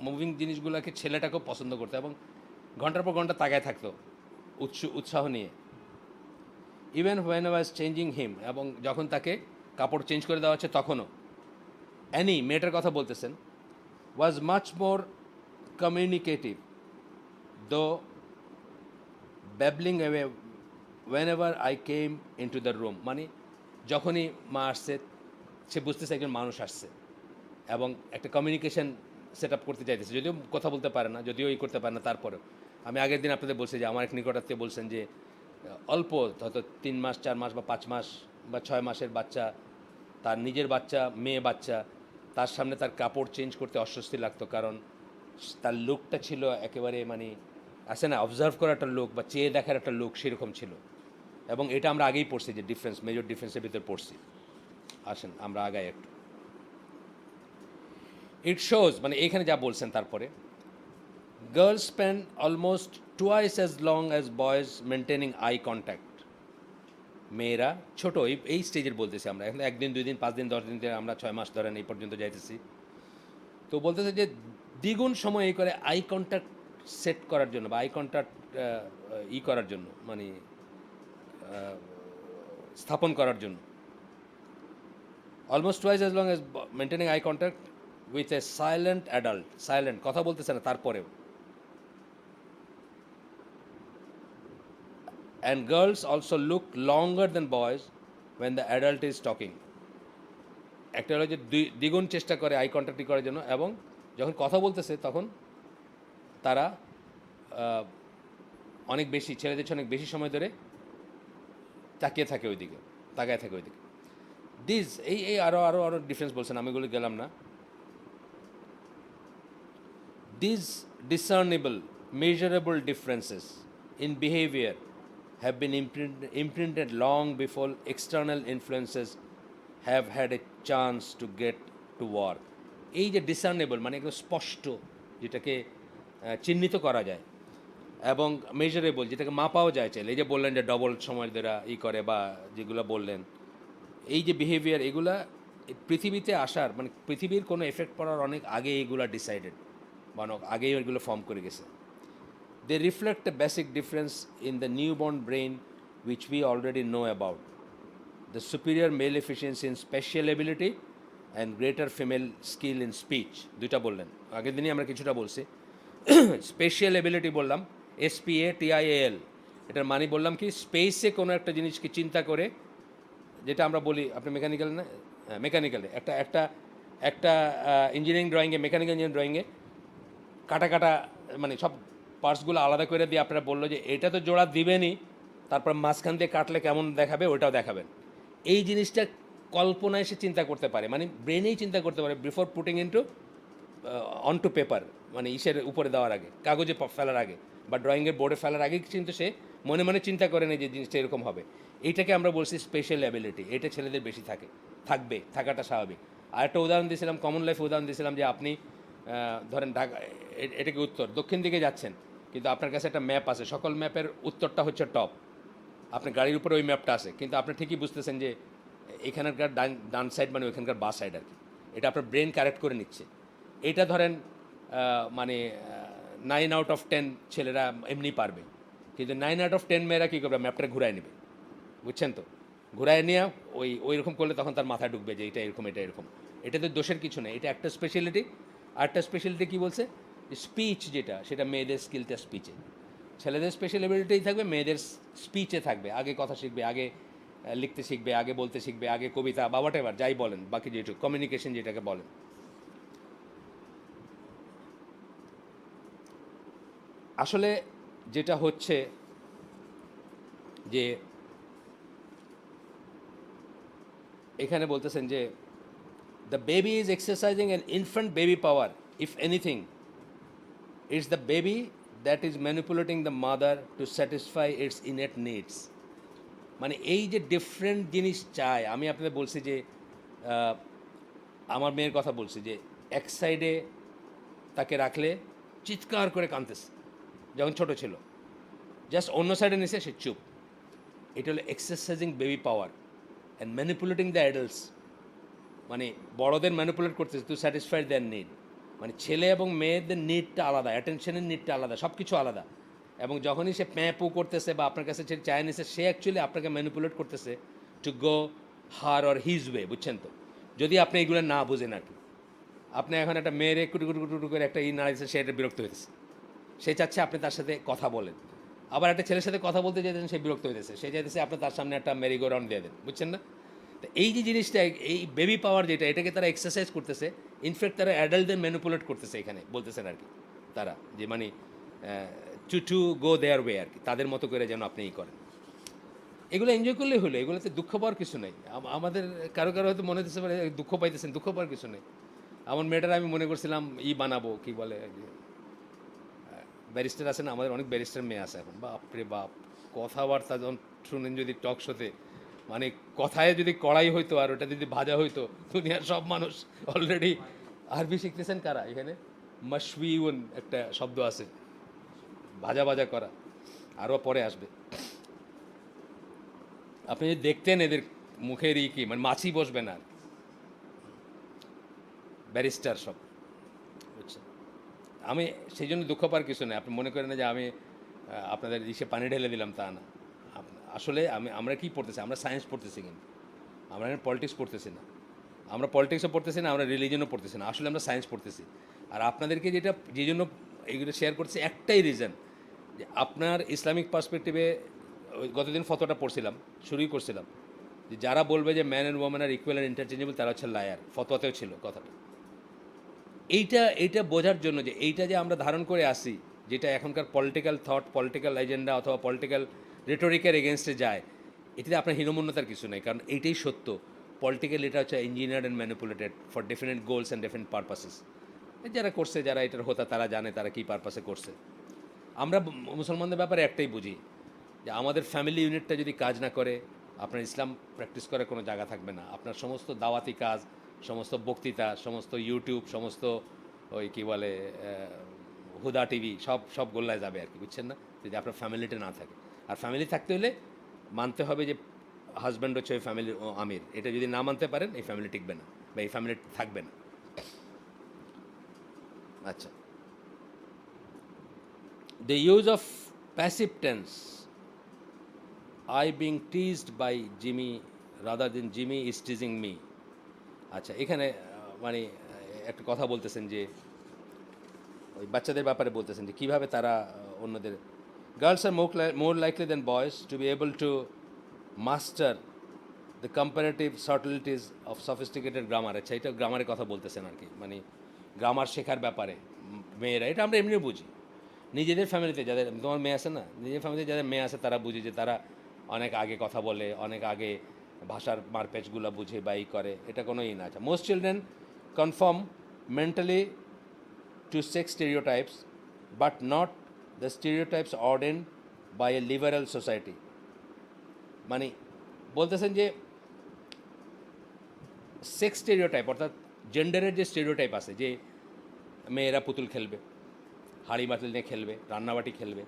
মুভিং জিনিসগুলোকে ছেলেটাকেও পছন্দ করতো এবং ঘন্টার পর ঘন্টা তাকায় থাকতো উৎসাহ নিয়ে। ইভেন হোয়েন ওয়াজ চেঞ্জিং হিম, এবং যখন তাকে কাপড় চেঞ্জ করে দেওয়া হচ্ছে তখনও। অ্যানি, মেয়েটার কথা বলতেছেন, was much more communicative though babbling away whenever I came into the room. মানে যখনই মা আসছে সে বুঝতেছে একজন মানুষ আসছে, এবং একটা কমিউনিকেশন সেট আপ করতে চাইতেছে, যদিও কথা বলতে পারে না, যদিও করতে পারে না, তারপরেও। আমি আগের দিন আপনাদের বলছি যে আমার এক নিকটাত্মীয় বলছেন যে অল্প হয়তো 3 মাস 4 মাস বা 5 মাস বা 6 মাসের বাচ্চা, তার নিজের বাচ্চা, মেয়ে বাচ্চা, তার সামনে তার কাপড় চেঞ্জ করতে অস্বস্তি লাগতো, কারণ তার লুকটা ছিল একেবারে মানে আছে না, অবজার্ভ করার একটা লোক বা চেয়ে দেখার একটা লোক, সেরকম ছিল। এবং এটা আমরা আগেই পড়ছি যে ডিফারেন্স, মেজর ডিফারেন্সের ভিতরে পড়ছি। আসেন আমরা আগাই একটু। ইট শোজ, মানে এখানে যা বলছেন তারপরে, girls spend almost twice as long as boys maintaining eye contact. মেয়েরা ছোটো এই স্টেজের বলতেছি আমরা, এখন 1 দিন 2 দিন 5 দিন 10 দিন থেকে আমরা 6 মাস ধরেন এই পর্যন্ত যাইতেছি। তো বলতেছে যে দ্বিগুণ সময় এই করে আই কন্ট্যাক্ট সেট করার জন্য বা আই কন্ট্যাক্ট করার জন্য মানে স্থাপন করার জন্য almost twice as long as maintaining eye contact with a silent adult, silent কথা বলতেছে না তারপরেও। And girls also look longer than boys when the adult is talking. একটা হলো যে দ্বিগুণ চেষ্টা করে আই কন্ট্যাক্ট করার জন্য, এবং যখন কথা বলতেছে তখন তারা অনেক বেশি, ছেলেদের অনেক বেশি সময় ধরে তাকিয়ে থাকে ওইদিকে, তাকায় থাকে ওইদিকে। দিস এই এই আরও আরও আরও ডিফারেন্স বলছেন, আমি এগুলো গেলাম না। These discernible, measurable differences in behavior have been imprinted long before external influences have had a chance to get to work. এই যে ডিসার্নেবল মানে একদম স্পষ্ট, যেটাকে চিহ্নিত করা যায়, এবং মেজারেবল যেটাকে মাপাও যায় চাইলে, এই যে বললেন যে ডবল সময় দ্বারা করে বা যেগুলো বললেন, এই যে বিহেভিয়ার এগুলা পৃথিবীতে আসার মানে পৃথিবীর কোনো এফেক্ট পড়ার অনেক আগে এগুলা ডিসাইডেড বা আগেই এগুলো ফর্ম করে গেছে। They reflect a basic difference in the newborn brain which we already know about, the superior male efficiency in spatial ability and greater female skill in speech. দুইটা বললেন, আগের দিনই আমরা কিছুটা বলছি। স্পেশাল এবিলিটি বললাম SPATIAL, এটার মানে বললাম কি স্পেসে কোনো একটা জিনিসকে চিন্তা করে, যেটা আমরা বলি আপনি মেকানিক্যাল না, মেকানিক্যালে একটা একটা একটা ইঞ্জিনিয়ারিং ড্রয়িংয়ে, মেকানিক্যাল ইঞ্জিনিয়ারিং ড্রয়িংয়ে কাটা কাটা মানে সব পার্টসগুলো আলাদা করে দিয়ে আপনারা বললো যে এটা তো জোড়া দিবেনই, তারপর মাঝখান দিয়ে কাটলে কেমন দেখাবে ওটাও দেখাবেন। এই জিনিসটা কল্পনায় সে চিন্তা করতে পারে, মানে ব্রেনেই চিন্তা করতে পারে before putting into on to paper, মানে ইসের উপরে দেওয়ার আগে, কাগজে ফেলার আগে বা ড্রয়িংয়ের বোর্ডে ফেলার আগে কিন্তু সে মনে মনে চিন্তা করে নেই যে জিনিসটা এরকম হবে। এইটাকে আমরা বলছি স্পেশাল অ্যাবিলিটি। এটা ছেলেদের বেশি থাকবে, থাকাটা স্বাভাবিক। আর একটা উদাহরণ দিয়েছিলাম, কমন লাইফ উদাহরণ দিয়েছিলাম যে আপনি ধরেন ঢাকা, এটাকে উত্তর দক্ষিণ দিকে যাচ্ছেন, কিন্তু আপনার কাছে একটা ম্যাপ আছে, সকল ম্যাপের উত্তরটা হচ্ছে টপ, আপনার গাড়ির উপরে ওই ম্যাপটা আছে, কিন্তু আপনি ঠিকই বুঝতেছেন যে এখানকার ডান সাইড মানে ওইখানকার বা সাইড আর কি। এটা আপনার ব্রেন কারেক্ট করে নিচ্ছে। এটা ধরেন মানে 9 আউট অফ 10 ছেলেরা এমনি পারবে, কিন্তু 9 আউট অফ 10 মেয়েরা কী করবে, ম্যাপটা ঘুরায় নেবে, বুঝছেন তো? ঘুরায় নিয়ে ওই রকম করলে তখন তার মাথায় ঢুকবে যে এটা এরকম, এটা এরকম। এটা তো দোষের কিছু নেই, এটা একটা স্পেশালিটি। আরেকটা স্পেশালিটি কী বলছে, স্পিচ যেটা, সেটা মেয়েদের স্কিলটা স্পিচে। ছেলেদের স্পেশাল এবিলিটি থাকবে, মেয়েদের স্পিচে থাকবে, আগে কথা শিখবে, আগে লিখতে শিখবে, আগে বলতে শিখবে, আগে কবিতা বা হোয়াট এভার যাই বলেন, বাকি যেটুকু কমিউনিকেশন যেটাকে বলেন। আসলে যেটা হচ্ছে যে এখানে বলতেছেন যে the baby is exercising an infant baby power, if anything it's the baby that is manipulating the mother to satisfy it's innate needs. মানে এই যে ডিফারেন্ট জিনিস চায়, আমি আপনাদের বলছি যে আমার মেয়ের কথা বলছি যে এক সাইডে তাকে রাখলে চিৎকার করে কাঁদতেছে যখন ছোট ছিল, জাস্ট অন্য সাইডে নিছে সে চুপ। এটা হলো exercising baby power and manipulating the adults, মানে বড়দের ম্যানিপুলেট করতেছে টু স্যাটিসফাই দেয়ার নিড। মানে ছেলে এবং মেয়েদের নিডটা আলাদা, অ্যাটেনশনের নিডটা আলাদা, সব কিছু আলাদা। এবং যখনই সে প্যাঁপু করতেছে বা আপনার কাছে সে চায় নিছে, সে অ্যাকচুয়ালি আপনাকে ম্যানিপুলেট করতেছে to go her or his way, বুঝছেন তো? যদি আপনি এগুলো না বুঝেন আর কি। আপনি এখন একটা মেয়ের কুটু কুটু কুটু করে একটা নাড়াইছে, সে এটা বিরক্ত হইতেছে, সে চাচ্ছে আপনি তার সাথে কথা বলেন। আবার একটা ছেলের সাথে কথা বলতে চাইতেছেন, সে বিরক্ত হইতেছে, সে চাইতেছে আপনি তার সামনে একটা মেরিগো রাউন্ড দিয়ে দেন, বুঝছেন না? তো এই যে জিনিসটা, এই বেবি পাওয়ার যেটা, এটাকে তারা এক্সারসাইজ করতেছে। ইনফ্যাক্ট তারা অ্যাডাল্টদের ম্যানিপুলেট করতেছে এখানে, বলতেছেন আর কি তারা, যে মানে টু গো দেয়ার ওয়ে আর কি, তাদের মতো করে যেন আপনি করেন। এগুলো এনজয় করলেই হলো, এগুলোতে দুঃখ পাওয়ার কিছু নেই। আমাদের কারো কারো হয়তো মনে হতেছে পারে দুঃখ পাইতেছেন, দুঃখ পাওয়ার কিছু নেই। আমার মেয়েটার আমি মনে করছিলাম বানাবো, কি বলে ব্যারিস্টার আছে না, আমাদের অনেক ব্যারিস্টার মেয়ে আছে এখন, বাপরে বাপ, কথাবার্তা যখন শুনেন যদি টক শোতে, মানে কথায় যদি কড়াই হইতো আর ওটা যদি ভাজা হইতো, দুনিয়ার সব মানুষ অলরেডি। আরবি শিখতেছেন কারা এখানে? মাশউইউন একটা শব্দ আছে, ভাজা ভাজা করা, আরও পরে আসবে। আপনি যদি দেখতেন এদের মুখের কি, মানে মাছি বসবে না, ব্যারিস্টার সব, বুঝছেন? আমি সেই জন্য দুঃখ পাওয়ার কিছু নেই। আপনি মনে করেন না যে আমি আপনাদের ইসে পানি ঢেলে দিলাম, তা না। আসলে আমরা কি পড়তেছি? আমরা সায়েন্স পড়তেছি, কিন্তু আমরা পলিটিক্স পড়তেছি না। আমরা পলিটিক্সও পড়তেছি না, আমরা রিলিজনও পড়তেছি না। আসলে আমরা সায়েন্স পড়তেছি। আর আপনাদেরকে যে জন্য এইগুলো শেয়ার করছি, একটাই রিজন যে আপনার ইসলামিক পার্সপেক্টিভে গতদিন ফতোটা পড়ছিলাম, শুরুই করছিলাম যে যারা বলবে যে man and women are equal and interchangeable, তারা হচ্ছে লায়ার। ফতোয়াতেও ছিল কথাটা। এইটা বোঝার জন্য যে এইটা যে আমরা ধারণ করে আসি, যেটা এখনকার পলিটিক্যাল থট, পলিটিক্যাল এজেন্ডা অথবা পলিটিক্যাল রেটোরিকের এগেনস্টে যায়, এটাতে আপনার হীনমন্যতার কিছু নেই, কারণ এইটাই সত্য। পলিটিক্যাল এটা হচ্ছে engineered and manipulated for different goals and different purposes. যারা করছে, যারা এটার হোতা, তারা জানে তারা কী পারপাসে করছে। আমরা মুসলমানদের ব্যাপারে একটাই বুঝি যে আমাদের ফ্যামিলি ইউনিটটা যদি কাজ না করে, আপনার ইসলাম প্র্যাকটিস করার কোনো জায়গা থাকবে না। আপনার সমস্ত দাওয়াতি কাজ, সমস্ত বক্তৃতা, সমস্ত ইউটিউব, সমস্ত ওই কী বলে হুদা টিভি, সব গোল্লায় যাবে আর কি, বুঝছেন না? যদি আপনার ফ্যামিলিটা না থাকে। আর ফ্যামিলি থাকতে হলে মানতে হবে যে হাজব্যান্ড হচ্ছে ওই ফ্যামিলির আমির। এটা যদি না মানতে পারেন, এই ফ্যামিলি টিকবে না বা এই ফ্যামিলি থাকবে না। আচ্ছা, the use of passive tense, I being teased by Jimmy rather than Jimmy is teasing me. আচ্ছা, এখানে মানে একটা কথা বলতেছেন যে ওই বাচ্চাদের ব্যাপারে বলতেছেন যে কীভাবে তারা অন্যদের, girls are more likely than boys to be able to master the comparative subtleties of sophisticated grammar. আচ্ছা, এটা গ্রামারের কথা বলতেছেন আর কি, মানে গ্রামার শেখার ব্যাপারে মেয়েরা, এটা আমরা এমনিও বুঝি। নিজেদের ফ্যামিলিতে যাদের, তোমার মেয়ে আছে না, নিজের ফ্যামিলিতে যাদের মেয়ে আছে তারা বুঝি যে তারা অনেক আগে কথা বলে, অনেক আগে ভাষার মারপ্যাচগুলো বুঝে বা ই করে, এটা কোনো ই না। আচ্ছা, most children conform mentally to sex stereotypes but not the stereotypes ordained by a liberal society. মানে বলতেছেন যে সেক্স স্টেরিওটাইপ অর্থাৎ জেন্ডারের যে স্টেরিওটাইপ আছে, যে মেয়েরা পুতুল খেলবে, হাঁড়ি বাতিল নিয়ে খেলবে, রান্নাবাটি খেলবে,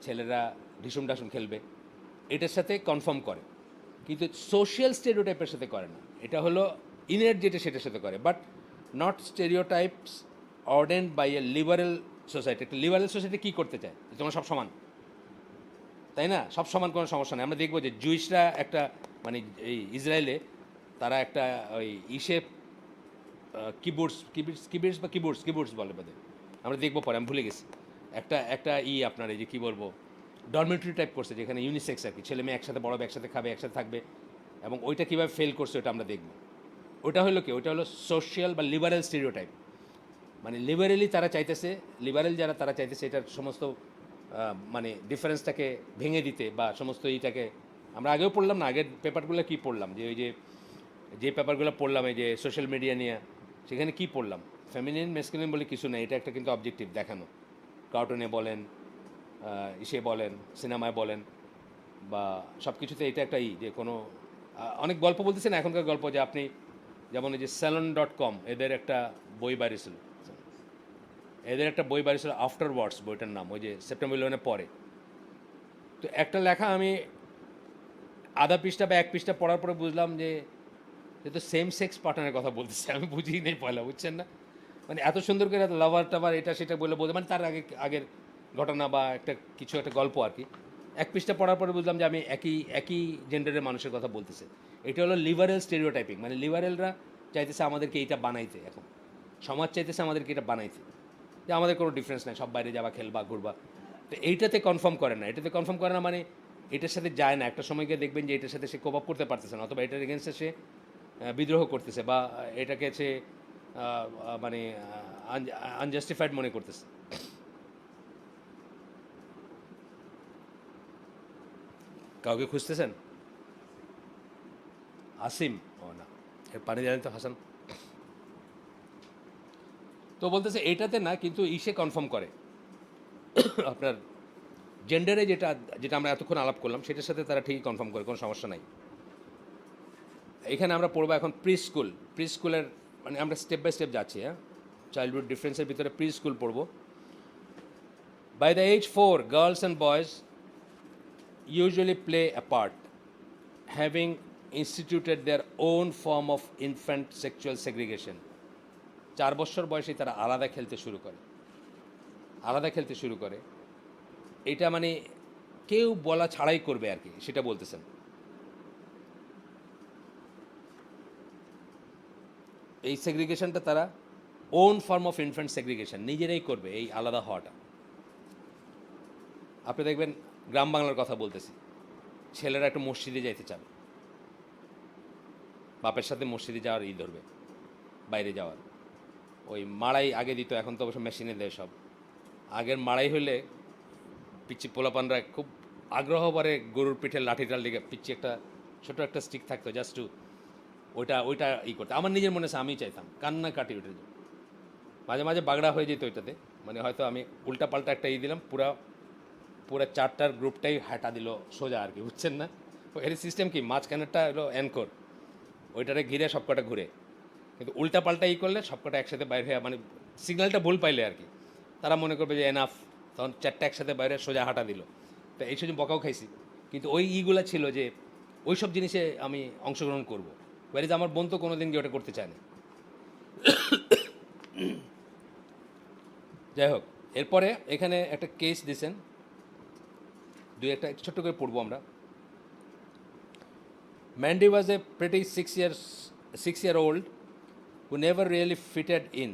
ছেলেরা ঢিসুম ডাসুম খেলবে, এটার সাথে কনফার্ম করে, কিন্তু সোশ্যাল স্টেরিওটাইপের সাথে করে না। এটা হলো ইনের যেটা, সেটার সাথে করে, but not stereotypes ordained by a liberal society. একটা লিবারেল সোসাইটি কী করতে চায়? তোমরা সব সমান, তাই না? সব সমান, কোনো সমস্যা নেই। আমরা দেখবো যে জুইশরা একটা, মানে এই ইসরায়েলে তারা একটা ওই ইসে কিবোর্ডস বলে বোধহয়, আমরা দেখবো পরে, আমি ভুলে গেছি। একটা আপনার এই যে কী বলবো, ডরমেটরি টাইপ করছে, যেখানে ইউনিসেক্স আর কি, ছেলে মেয়ে একসাথে, বড় একসাথে খাবে, একসাথে থাকবে, এবং ওইটা কীভাবে ফেল করছে ওটা আমরা দেখব। ওটা হলো কি, ওইটা হলো সোশ্যাল বা লিবারেল স্টেরিওটাইপ। মানে লিবারেলি তারা চাইতেছে, লিবারেল যারা তারা চাইতেছে এটার সমস্ত মানে ডিফারেন্সটাকে ভেঙে দিতে, বা সমস্ত এইটাকে আমরা আগেও পড়লাম না, আগের পেপারগুলো কী পড়লাম, যে ওই যে পেপারগুলো পড়লাম এই যে সোশ্যাল মিডিয়া নিয়ে, সেখানে কী পড়লাম, ফেমিনিন মেসকুলিন বলে কিছু নেই, এটা একটা কিন্তু অবজেক্টিভ দেখানো। কার্টুনে বলেন, ইসে বলেন, সিনেমায় বলেন, বা সব কিছুতে এটা একটা যে কোনো অনেক গল্প বলতেছেন এখনকার গল্প, যে আপনি যেমন এই যে salon.com, এদের একটা বই বাড়িয়েছিল, আফটার ওয়ার্ডস বইটার নাম, ওই যে সেপ্টেম্বর 11 পরে। তো একটা লেখা আমি আধা পৃষ্ঠা বা এক পৃষ্ঠা পড়ার পরে বুঝলাম যে তো সেম সেক্স পার্টনারের কথা বলতেছে, আমি বুঝিই নেই পয়লা, বুঝছেন না? মানে এত সুন্দর করে এত লাভার টাভার এটা সেটা বলে বলতে, মানে তার আগের ঘটনা বা কিছু একটা গল্প আর কি। এক পৃষ্ঠা পড়ার পরে বুঝলাম যে আমি একই জেন্ডারের মানুষের কথা বলতেছে। এটা হলো লিবারেল স্টেরিওটাইপিং, মানে লিবারেলরা চাইতেছে আমাদেরকে এইটা বানাইতে, এখন সমাজ চাইতেছে আমাদেরকে এটা বানাইতে, যে আমাদের কোনো ডিফারেন্স নাই, সব বাইরে যাবা, খেলবা, ঘুরবা। তো এইটাতে কনফার্ম করে না, মানে এটার সাথে যায় না। একটা সময় গিয়ে দেখবেন যে এটার সাথে সে কোপ আপ করতে পারতেছে না, অথবা এটার এগেনস্টে সে বিদ্রোহ করতেছে, বা এটাকে সে মানে আনজাস্টিফাইড মনে করতেছে। কাউকে খুঁজতেছেন? আসিম? ও না, পানি জানেন তো হাসান। তো বলতেছে এইটাতে না, কিন্তু ইসে কনফার্ম করে আপনার জেন্ডারে, যেটা আমরা এতক্ষণ আলাপ করলাম, সেটার সাথে তারা ঠিকই কনফার্ম করে, কোনো সমস্যা নাই। এখানে আমরা পড়বো এখন প্রি স্কুলের, মানে আমরা স্টেপ বাই স্টেপ যাচ্ছি। হ্যাঁ, চাইল্ডহুড ডিফারেন্সের ভিতরে প্রি স্কুল পড়বো। By the age 4, girls and boys usually play a part, having instituted their own form of infant sexual segregation. 4 বছর বয়সে তারা আলাদা খেলতে শুরু করে। আলাদা খেলতে শুরু করে, এটা মানে কেউ বলা ছাড়াই করবে আর কি, সেটা বলতেছেন। এই সেগ্রিগেশনটা তারা own form of infant segregation নিজেরাই করবে, এই আলাদা হওয়াটা। আপনি দেখবেন গ্রাম বাংলার কথা বলতেছি, ছেলেরা একটু মসজিদে যাইতে চাবে, বাপের সাথে মসজিদে যাওয়ার ধরবে, বাইরে যাওয়ার। ওই মাড়াই আগে দিত, এখন তো অবশ্য মেশিনে দেয় সব। আগের মাড়াই হলে পিচ্ছি পোলাপানরা খুব আগ্রহ করে গরুর পিঠে লাঠিটাল দিকে পিচ্ছি একটা ছোটো একটা স্টিক থাকতো জাস্ট টু ওইটা করতে। আমার নিজের মনে আছে আমি চাইতাম কান্না কাটি ওইটা, মাঝে মাঝে বাগড়া হয়ে যেত ওইটাতে, মানে হয়তো আমি উল্টা পাল্টা একটা দিলাম, পুরা চারটার গ্রুপটাই হাঁটা দিল সোজা আর কি, বুঝছেন না? এর সিস্টেম কি, মাঝখানেরটা হলো অ্যানকর, ওইটারে ঘিরে সবকটা ঘুরে, কিন্তু উল্টা পাল্টা করলে সবকটা একসাথে বাইরে হয়ে, মানে সিগন্যালটা ভুল পাইলে আর কি, তারা মনে করবে যে এনাফ, তখন চারটা একসাথে বাইরে সোজা হাঁটা দিল। তো এই সুযোগ বকাও খাইছি, কিন্তু ওই ইগুলা ছিল যে ওই সব জিনিসে আমি অংশগ্রহণ করবো, ওয়ারিজ আমার বোন তো কোনো দিন গিয়ে ওটা করতে চায় না। যাই হোক, এরপরে এখানে একটা কেস দিছেন, একটা ছোট্ট করে পড়বো আমরা। Mandy was A pretty 6-year-old who never really fitted in.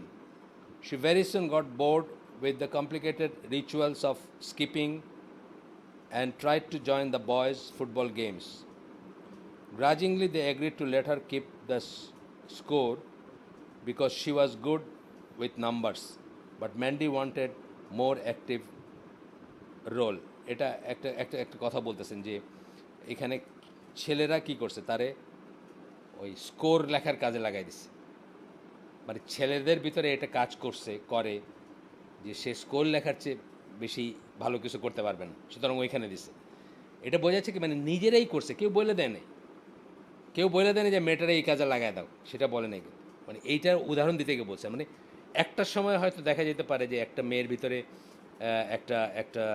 She very soon got bored with the complicated rituals of skipping and tried to join the boys' football games. Grudgingly, they agreed to let her keep the score because she was good with numbers, but Mandy wanted more active role. এটা একটা একটা একটা কথা বলতেছেন যে এখানে ছেলেরা কি করছে, তারে ওই স্কোর লেখার কাজে লাগাই দিচ্ছে, মানে ছেলেদের ভিতরে এটা কাজ করে যে সে স্কোর লেখার চেয়ে বেশি ভালো কিছু করতে পারবে না, সুতরাং ওইখানে দিচ্ছে। এটা বোঝাচ্ছে কি, মানে নিজেরাই করছে, কেউ বলে দেয় নাই, যে মেয়েটারা এই কাজে লাগায় দাও, সেটা বলে নাই। মানে এইটার উদাহরণ দিতে গিয়ে বলছে, মানে একটা সময় হয়তো দেখা যেতে পারে যে একটা মেয়ের ভিতরে একটা একটা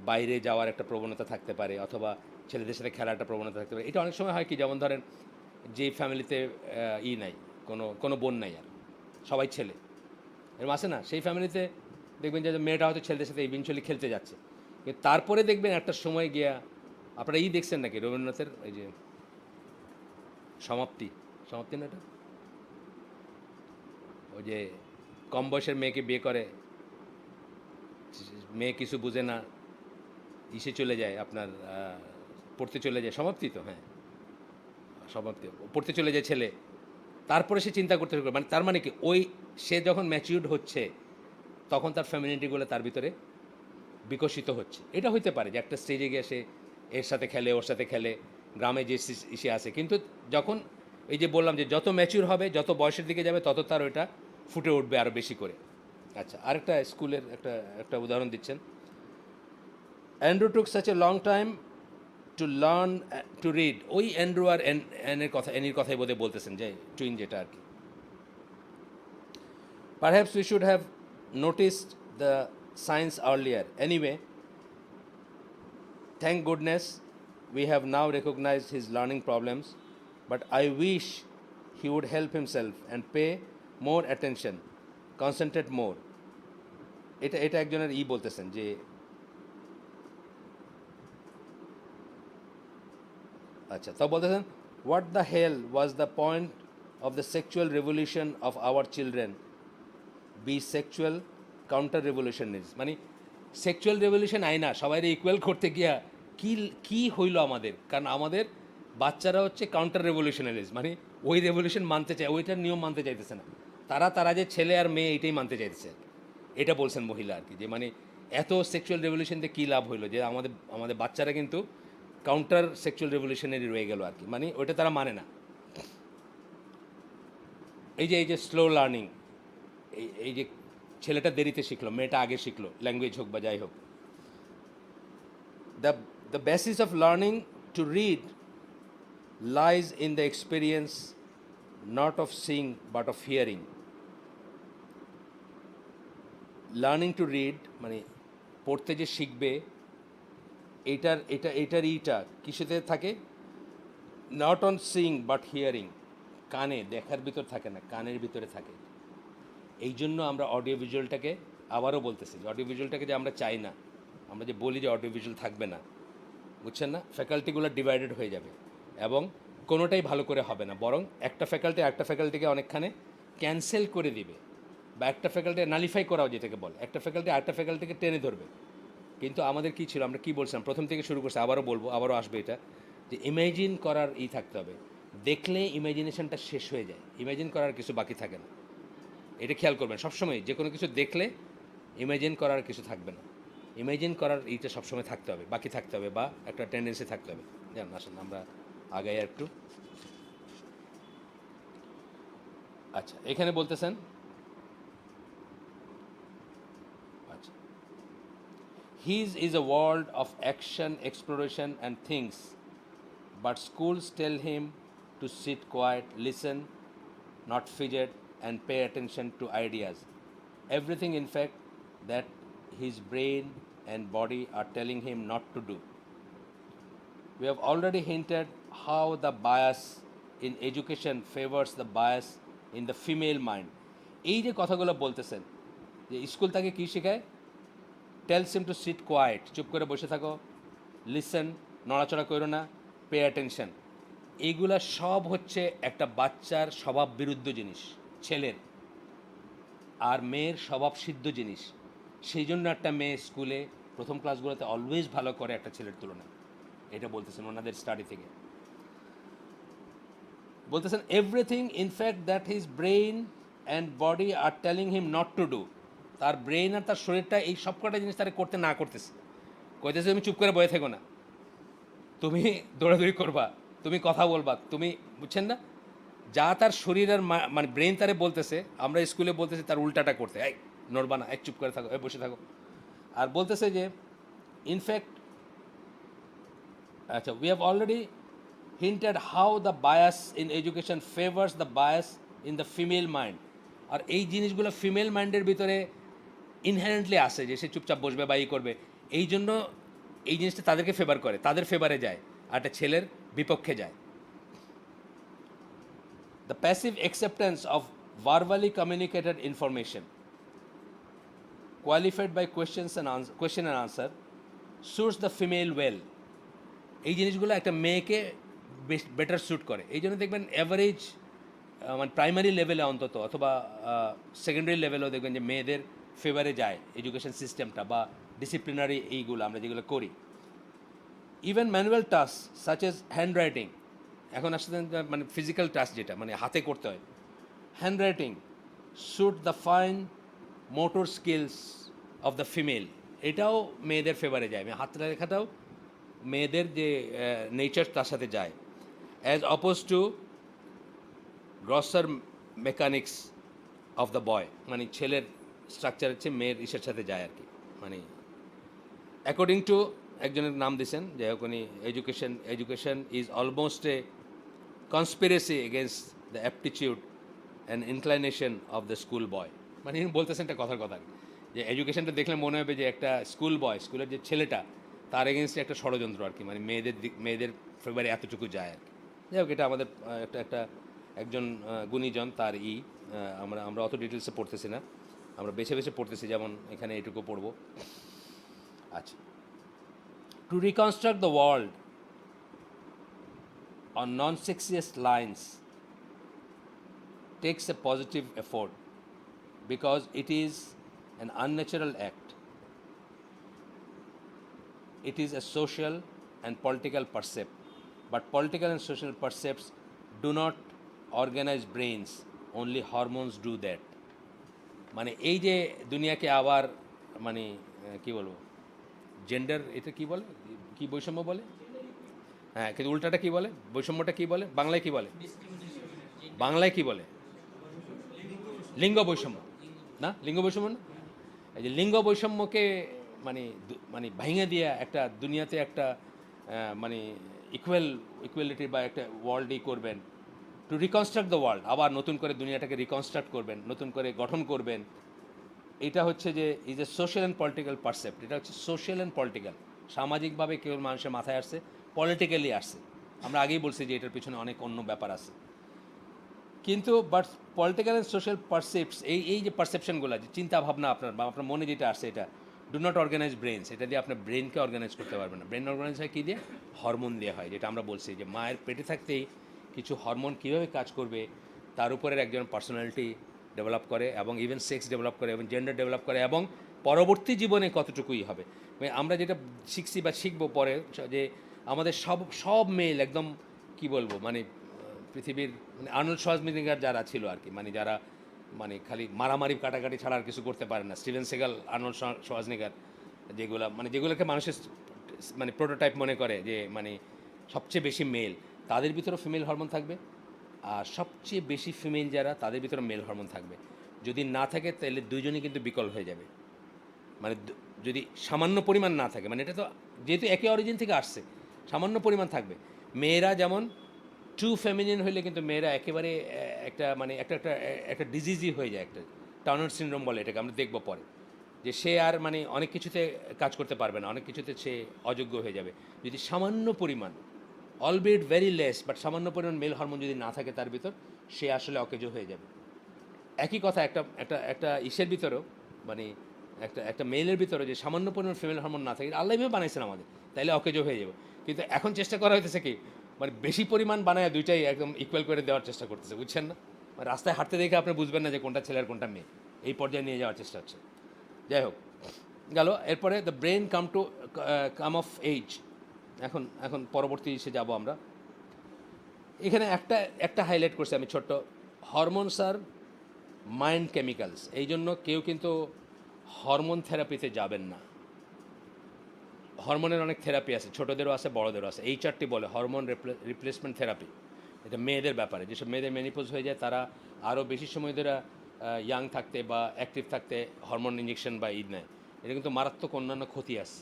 বাইরে যাওয়ার একটা প্রবণতা থাকতে পারে, অথবা ছেলেদের সাথে খেলার একটা প্রবণতা থাকতে পারে। এটা অনেক সময় হয় কি, যেমন ধরেন যে ফ্যামিলিতে নাই, কোনো বোন নাই, আর সবাই ছেলে, এরকম আছে না, সেই ফ্যামিলিতে দেখবেন যে মেয়েটা হয়তো ছেলেদের সাথে ইভেনচুয়ালি খেলতে যাচ্ছে, কিন্তু তারপরে দেখবেন একটা সময় গিয়া, আপনারা দেখছেন নাকি রবীন্দ্রনাথের ওই যে সমাপ্তি না, এটা ওই যে কম বয়সের মেয়েকে বিয়ে করে, মেয়ে কিছু বুঝে না, চলে যায় আপনার পড়তে চলে যায়, সমাপ্তি তো, হ্যাঁ সমাপ্তি, পড়তে চলে যায় ছেলে, তারপরে সে চিন্তা করতে শুরু করে, মানে তার মানে কি, ওই সে যখন ম্যাচিউরড হচ্ছে তখন তার ফ্যামিলিটিগুলো তার ভিতরে বিকশিত হচ্ছে। এটা হইতে পারে যে একটা স্টেজে গিয়ে সে এর সাথে খেলে, ওর সাথে খেলে, গ্রামে যে ইসে আছে, কিন্তু যখন এই যে বললাম যে যত ম্যাচিউর হবে, যত বয়সের দিকে যাবে, তত তার ওইটা ফুটে উঠবে আরও বেশি করে। আচ্ছা, আরেকটা স্কুলের একটা উদাহরণ দিচ্ছেন। Andrew took such a long time to learn to read. ওই অ্যান্ড্রু আর এনির কথাই বোধহয় বলতেছেন, যে টুইন যেটা আর কি। Perhaps we should have noticed the signs earlier. Anyway, thank goodness we have now recognized his learning problems, but I wish he would help himself and pay more attention, concentrate more. এটা একজনের বলতেছেন যে আচ্ছা, তো বলতেছেন, what the hell was the point of the sexual revolution of our children? Be sexual counter revolutionaries. মানে sexual revolution আইনা সবাই ইকুয়াল করতে গিয়া কি হইল আমাদের, কারণ আমাদের বাচ্চারা হচ্ছে কাউন্টার রেভলিউশনারিজ, মানে ওই রেভলিউশন মানতে চায়, ওইটার নিয়ম মানতে চাইতেছে না, তারা যে ছেলে আর মেয়ে এইটাই মানতে চাইতেছে। এটা বলছেন মহিলা আর কি, যে মানে এত সেক্সুয়াল রেভলিউশন দিয়ে কী লাভ হইলো, যে আমাদের বাচ্চারা কিন্তু কাউন্টার সেক্সুয়াল রেভলিউশনারি রয়ে গেল আর কি, মানে ওইটা তারা মানে না। এই যে স্লো লার্নিং, এই যে ছেলেটা দেরিতে শিখলো, মেয়েটা আগে শিখলো, ল্যাঙ্গুয়েজ হোক বা যাই হোক। The basis of learning to read lies in the experience not of Singh but of hearing. Learning to read মানে পড়তে যে শিখবে, এইটার কিসেতে থাকে, not on Singh but hearing, কানে, দেখার ভিতর থাকে না, কানের ভিতরে থাকে। এই জন্য আমরা অডিও ভিজুয়ালটাকে আবারও বলতেছি যে অডিও ভিজুয়ালটাকে যে আমরা চাই না, আমরা যে বলি যে অডিও ভিজুয়াল থাকবে না, বুঝছেন না, ফ্যাকাল্টিগুলো ডিভাইডেড হয়ে যাবে এবং কোনোটাই ভালো করে হবে না, বরং একটা ফ্যাকাল্টিকে অনেকখানে ক্যান্সেল করে দিবে বা একটা ফ্যাকাল্টি নালিফাই করাও যেটাকে বলে, একটা ফ্যাকাল্টি আরেকটা ফ্যাকাল্টিকে টেনে ধরবে। কিন্তু আমাদের কী ছিল, আমরা কী বলছিলাম প্রথম থেকে শুরু করছি, আবারও বলবো, আবারও আসবে এটা, যে ইমাজিন করার থাকতে হবে, দেখলে ইমাজিনেশনটা শেষ হয়ে যায়, ইমাজিন করার কিছু বাকি থাকে না। এটা খেয়াল করবেন সবসময়, যে কোনো কিছু দেখলে ইমাজিন করার কিছু থাকবে না, ইমাজিন করার সবসময় থাকতে হবে, বাকি থাকতে হবে বা একটা টেন্ডেন্সি থাকতে হবে। জান আসেন আমরা আগাই একটু। আচ্ছা, এখানে বলতেছেন, আচ্ছা, His is a world of action, exploration, and things, but schools tell him to sit quiet, listen, not fidget, and pay attention to ideas. Everything, in fact, that his brain and body are telling him not to do. We have already hinted how the bias in education favors the bias in the female mind. এই যে কথাগুলো বলতেছেন, যে school তাকে কী শেখায়, tells him to sit quiet, চুপ করে বসে থাকো, লিসেন, নড়াচড়া করো না, পে অ্যাটেনশন, এইগুলা সব হচ্ছে একটা বাচ্চার স্বভাব বিরুদ্ধ জিনিস, ছেলের আর মেয়ের স্বভাব সিদ্ধ জিনিস। সেই জন্য একটা মেয়ে স্কুলে প্রথম ক্লাসগুলোতে অলওয়েজ ভালো করে একটা ছেলের তুলনায়, এটা বলতেছেন ওনাদের স্টাডি থেকে। বলতেছেন everything in fact that his brain and body are telling him not to do, তার ব্রেন আর তার শরীরটা এই সব কটা জিনিস তারা করতে না করতেছে, কইতেছে তুমি চুপ করে বয়ে থেকো না, তুমি দৌড়াদৌড়ি করবা, তুমি কথা বলবা, তুমি, বুঝছেন না, যা তার শরীর আর মানে ব্রেন তারে বলতেছে, আমরা স্কুলে বলতেছি তার উল্টাটা করতে, এই নড়বা না, এক চুপ করে থাকো, এই বসে থাকো। আর বলতেছে যে ইনফ্যাক্ট, আচ্ছা, we have already hinted how the bias in education favors the bias in the female mind. আর এই জিনিসগুলো ফিমেল মাইন্ডের ভিতরে ইনহেরেন্টলি আসে, যে সে চুপচাপ বসবে বা করবে, এই জন্য এই জিনিসটা তাদেরকে ফেভার করে, তাদের ফেভারে যায়, আর একটা ছেলের বিপক্ষে যায়। The passive acceptance of verbally communicated information qualified by question and answer suits the female well. এই জিনিসগুলো একটা মেয়েকে বেটার স্যুট করে, এই জন্য দেখবেন অ্যাভারেজ মানে প্রাইমারি লেভেলে অন্তত অথবা সেকেন্ডারি লেভেলেও দেখবেন যে মেয়েদের ফেভারে যায় এডুকেশন সিস্টেমটা বা ডিসিপ্লিনারি এইগুলো আমরা যেগুলো করি। Even manual task such as hand writing, এখন আসতে মানে ফিজিক্যাল টাস্ক যেটা মানে হাতে করতে হয়, handwriting suit the fine motor skills of the female, এটাও মেয়েদের ফেভারে যায়, হাত লেখাটাও মেয়েদের যে নেচার তার সাথে যায়, as oppose to grosser mechanics of the boy, মানে ছেলের স্ট্রাকচার হচ্ছে মেয়ের ইসের সাথে যায় আর কি। মানে অ্যাকর্ডিং টু একজনের নাম দিয়েছেন, যাই হোক উনি, education is almost A conspiracy against the aptitude and inclination of the school বয়। মানে ইনি বলতেছেন একটা কথার কথা, যে এডুকেশনটা দেখলে মনে হবে যে একটা স্কুল বয়, স্কুলের যে ছেলেটা, তার এগেনস্টে একটা ষড়যন্ত্র আর কি, মানে মেয়েদের ফেভারে এতটুকু যায় আর কি। যাই হোক, এটা আমাদের একজন গুণীজন তার আমরা অত ডিটেলসে পড়তেছি না, আমরা বেছে বেছে পড়তেছি, যেমন এখানে এটুকু পড়ব। আচ্ছা, to reconstruct the world on non sexist lines takes a positive effort because it is an unnatural act. It is a social and political percept, but political and social percepts do not organize brains, only hormones do that. মানে এই যে দুনিয়াকে আবার মানে কি বলবো, gender, এটা কি বলে, কি বৈষম্য বলে, হ্যাঁ, কিন্তু উল্টাটা কি বলে, বৈষম্যটা কি বলে, বাংলায় কি বলে, বাংলায় কি বলে, লিঙ্গ বৈষম্য না, লিঙ্গ বৈষম্য না, এই যে লিঙ্গ বৈষম্যকে মানে মানে ভেঙে দিয়ে একটা দুনিয়াতে একটা মানে ইকুয়ালিটি বা একটা ওয়ার্ল্ডই করবেন, টু রিকনস্ট্রাক্ট দ্য ওয়ার্ল্ড, আবার নতুন করে দুনিয়াটাকে রিকনস্ট্রাক্ট করবেন, নতুন করে গঠন করবেন। এটা হচ্ছে যে is a social and political percept, এটা হচ্ছে সোশ্যাল অ্যান্ড পলিটিক্যাল, সামাজিকভাবে কেবল মানুষের মাথায় আসছে, পলিটিক্যালি আসছে। আমরা আগেই বলছি যে এটার পিছনে অনেক অন্য ব্যাপার আছে। কিন্তু বাট পলিটিক্যাল অ্যান্ড সোশ্যাল এই যে পারসেপশনগুলো, যে চিন্তা ভাবনা আপনার বা আপনার মনে যেটা আসছে, এটা ডু নট অর্গানাইজ ব্রেনস, এটা দিয়ে আপনার ব্রেনকে অর্গানাইজ করতে পারবেন না। ব্রেন অর্গানাইজ হয় কী দিয়ে? হরমোন দিয়ে হয়, যেটা আমরা বলছি যে মায়ের পেটে থাকতেই কিছু হরমোন কীভাবে কাজ করবে তার উপরে একজন পার্সোনালিটি ডেভেলপ করে, এবং ইভেন সেক্স ডেভেলপ করে, এবং জেন্ডার ডেভেলপ করে, এবং পরবর্তী জীবনে কতটুকুই হবে। আমরা যেটা শিখছি বা শিখবো পরে, যে আমাদের সব মেল একদম কি বলবো, মানে পৃথিবীর মানে আর্নল্ড শোয়ার্জনেগার যারা ছিল আর কি, মানে যারা মানে খালি মারামারি কাটাকাটি ছাড়া আর কিছু করতে পারে না, স্টিভেন সেগাল, আর্নল্ড শোয়ার্জনেগার, যেগুলোকে মানুষের মানে প্রোটোটাইপ মনে করে যে মানে সবচেয়ে বেশি মেল, তাদের ভিতরেও ফিমেল হরমোন থাকবে, আর সবচেয়ে বেশি ফিমেল যারা তাদের ভিতরে মেল হরমোন থাকবে। যদি না থাকে তাহলে দুইজনই কিন্তু বিকল হয়ে যাবে। মানে যদি সামান্য পরিমাণ না থাকে, মানে এটা তো যেহেতু একই অরিজিন থেকে আসছে, সামান্য পরিমাণ থাকবে। মেয়েরা যেমন টু ফেমিনিন হইলে কিন্তু মেয়েরা একেবারে একটা মানে একটা একটা একটা ডিজিজই হয়ে যায়, একটা টার্নার সিনড্রোম বলে এটাকে, আমরা দেখবো পরে, যে সে আর মানে অনেক কিছুতে কাজ করতে পারবে না, অনেক কিছুতে সে অযোগ্য হয়ে যাবে। যদি সামান্য পরিমাণ, অলবিট ভেরি লেস, বাট সামান্য পরিমাণ মেল হরমোন যদি না থাকে তার ভিতর, সে আসলে অকেজো হয়ে যাবে। একই কথা একটা একটা একটা ইসের ভিতরেও, মানে একটা একটা মেলের ভিতরে যে সামান্য পরিমাণ ফিমেল হরমোন না থাকে, আল্লাহ এভাবে বানাইছেন আমাদের, তাইলে অকেজো হয়ে যাবে। কিন্তু এখন চেষ্টা করা হইতেছে কি, মানে বেশি পরিমাণ বানায় দুইটাই একদম ইকুয়াল করে দেওয়ার চেষ্টা করতেছে, বুঝছেন না? মানে রাস্তায় হাঁটতে দেখে আপনি বুঝবেন না যে কোনটা ছেলে আর কোনটা মেয়ে, এই পর্যায়ে নিয়ে যাওয়ার চেষ্টা হচ্ছে। যাই হোক, গেল। এরপরে the brain come of age. এখন এখন পরবর্তী এসে যাব আমরা। এখানে একটা একটা হাইলাইট করছি আমি ছোট্ট, হরমোনস আর মাইন্ড কেমিক্যালস। এই জন্য কেউ কিন্তু হরমোন থেরাপিতে যাবেন না। হরমোনের অনেক থেরাপি আছে, ছোটোদেরও আছে, বড়োদেরও আছে। এই চারটি বলে হরমোন রিপ্লেসমেন্ট থেরাপি। এটা মেয়েদের ব্যাপারে, যেসব মেয়েদের মেনিপোজ হয়ে যায় তারা আরও বেশি সময় ধরে ইয়াং থাকতে বা অ্যাক্টিভ থাকতে হরমোন ইঞ্জেকশন বা নেয়। এটা কিন্তু মারাত্মক অন্যান্য ক্ষতি আছে।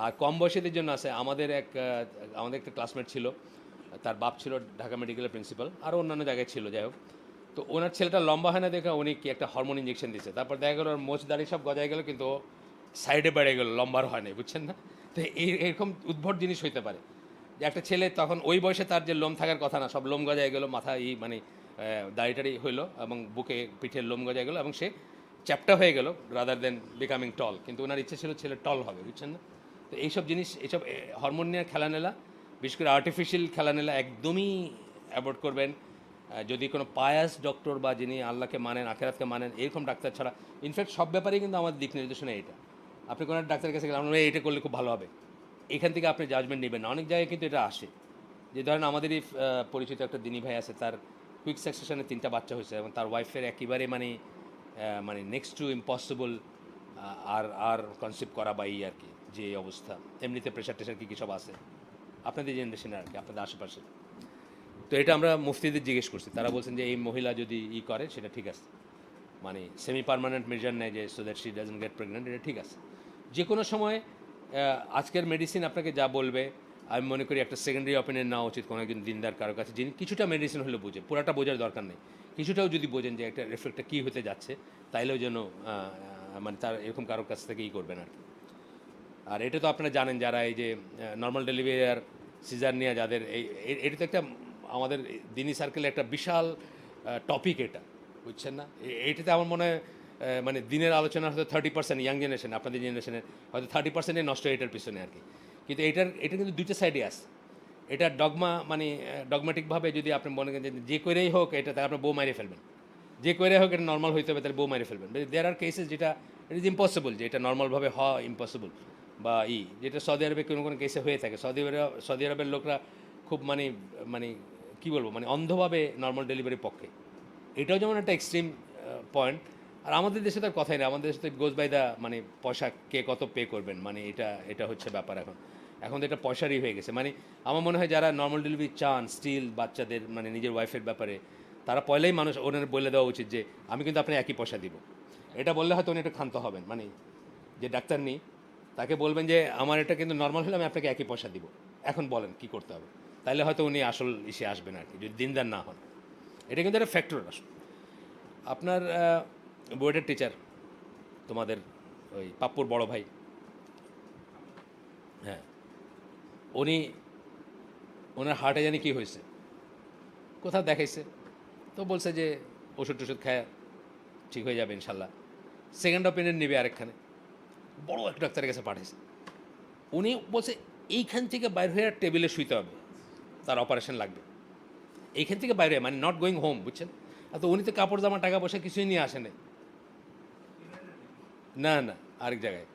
আর কম বয়সীদের জন্য আছে, আমাদের একটা ক্লাসমেট ছিল, তার বাপ ছিল ঢাকা মেডিকেলের প্রিন্সিপাল, আরও অন্যান্য জায়গায় ছিল, যাই হোক। তো ওনার ছেলেটা লম্বা হয় না দেখে উনি কি একটা হরমোন ইঞ্জেকশন দিচ্ছে, তারপর দেখা গেল ওর মোচ দাড়ি সব গজায় গেল, কিন্তু সাইডে বেড়ে গেল, লম্বার হয় না, বুঝছেন না? তো এরকম উদ্ভট জিনিস হইতে পারে যে একটা ছেলে তখন ওই বয়সে তার যে লোম থাকার কথা না, সব লোম গজায় গেলো, মাথা মানে দাড়িটাড়ি হইলো, এবং বুকে পিঠের লোম গজায় গেলো, এবং সে চ্যাপটা হয়ে গেল রাদার দেন বিকামিং টল। কিন্তু ওনার ইচ্ছে ছিল ছেলে টল হবে, বুঝছেন না? তো এইসব জিনিস, এইসব হরমোন নিয়ে খেলানেলা, বিশেষ করে আর্টিফিশিয়াল খেলানেলা একদমই অ্যাভয়েড করবেন। যদি কোনো পায়াস ডক্টর বা যিনি আল্লাহকে মানেন, আখেরাতকে মানেন, এরকম ডাক্তার ছাড়া। ইনফ্যাক্ট সব ব্যাপারেই কিন্তু আমাদের দিক নির্দেশনা এটা। আপনি কোনো ডাক্তারের কাছে গেলে আমরা এটা করলে খুব ভালো হবে, এখান থেকে আপনি জাজমেন্ট নেবেন না। অনেক জায়গায় কিন্তু এটা আসে, যে ধরেন আমাদেরই পরিচিত একটা দিনী ভাই আছে, তার কুইক সাকসেশনে 3টা বাচ্চা হয়েছে, এবং তার ওয়াইফের একেবারে মানে মানে নেক্সট টু ইম্পসিবল আর কনসেপ্ট করা বা এই আর কি, যে অবস্থা। এমনিতে প্রেশার টেশার কী কী সব আছে আপনাদের জেনারেশনে আর কি, আপনাদের আশেপাশে। তো এটা আমরা মুফতিদের জিজ্ঞেস করছি, তারা বলছেন যে এই মহিলা যদি করে সেটা ঠিক আছে, মানে সেমি পার্মানেন্ট মেজার নেয়, যে so that she doesn't gate pregnant, এটা ঠিক আছে। যে কোনো সময় আজকের মেডিসিন আপনাকে যা বলবে, আমি মনে করি একটা সেকেন্ডারি অপিনিয়ন নেওয়া উচিত কোনো একজন দিনদার কারোর কাছে, যিনি কিছুটা মেডিসিন হলে বুঝে, পুরাটা বোঝার দরকার নেই, কিছুটাও যদি বোঝেন যে একটা এফেক্টটা কী হতে যাচ্ছে, তাইলেও যেন মানে তার এরকম কারোর কাছ থেকে করবেন আর কি। আর এটা তো আপনারা জানেন, যারা এই যে নর্মাল ডেলিভারি আর সিজার নিয়ে যাদের এটা তো একটা আমাদের দিনী সার্কেলে একটা বিশাল টপিক এটা, বুঝছেন না? এইটাতে আমার মনে হয় মানে দিনের আলোচনা হয়তো 30% ইয়াং জেনারেশন, আপনাদের জেনারেশনের হয়তো 30% নষ্ট এটার পিছনে আর কি। কিন্তু এটা কিন্তু দুইটা সাইডে আছে। এটা ডগমা, মানে ডগমেটিকভাবে যদি আপনি মনে করেন যে করেই হোক এটা, তাই আপনার বউ মারিয়ে ফেলবেন, যে করে হোক এটা নর্মাল হইতে হবে, তাহলে বউ মারিয়ে ফেলবেন। দেয়ার আর কেসেস যেটা ইট ইজ ইম্পসিবল, যে এটা নর্মালভাবে হওয়া ইম্পসিবল, বা যেটা সৌদি আরবে কোনো কোনো কেসে হয়ে থাকে। সৌদি আরবের লোকরা খুব মানে মানে কী বলবো, মানে অন্ধভাবে নর্মাল ডেলিভারির পক্ষে। এটাও যেমন একটা এক্সট্রিম পয়েন্ট। আর আমাদের দেশে তার কথাই নেই, আমাদের দেশে তো গোজ বাই দা, মানে পয়সা কে কত পে করবেন, মানে এটা হচ্ছে ব্যাপার। এখন তো এটা পয়সারই হয়ে গেছে। মানে আমার মনে হয় যারা নর্মাল ডেলিভারি চান স্টিল বাচ্চাদের, মানে নিজের ওয়াইফের ব্যাপারে, তারা পয়লাই মানুষ ওনার বলে দেওয়া উচিত যে আমি কিন্তু আপনি একই পয়সা দিব। এটা বললে হয়তো উনি একটু ক্ষান্ত হবেন, মানে যে ডাক্তার নেই তাকে বলবেন যে আমার এটা কিন্তু নর্মাল হলে আমি আপনাকে একই পয়সা দিব, এখন বলেন কি করতে হবে, তাইলে হয়তো উনি আসল ইসে আসবেন আর কি, যদি দিনদার না হন। এটা কিন্তু একটা ফ্যাক্টর আসলে। আপনার বুয়েটের টিচার, তোমাদের ওই পাপ্পুর বড় ভাই, হ্যাঁ, ওনার হার্টে জানি কী হয়েছে, কোথাও দেখাইছে, তো বলছে যে ওষুধ টষুধ খায় ঠিক হয়ে যাবে ইনশাল্লাহ। সেকেন্ড অপিনিয়ন নেবে আরেকখানে, বড় এক ডাক্তারের কাছে পাঠিয়েছে। উনি বলছে এইখান থেকে বাইর হয়ে টেবিলে শুইতে হবে, তার অপারেশন লাগবে, এইখান থেকে বাইরে, মানে নট গোয়িং হোম, বুঝছেন? আর তো উনি তো কাপড় জামা টাকা পয়সা কিছুই নিয়ে আসেন না, না, আরেক জায়গায়।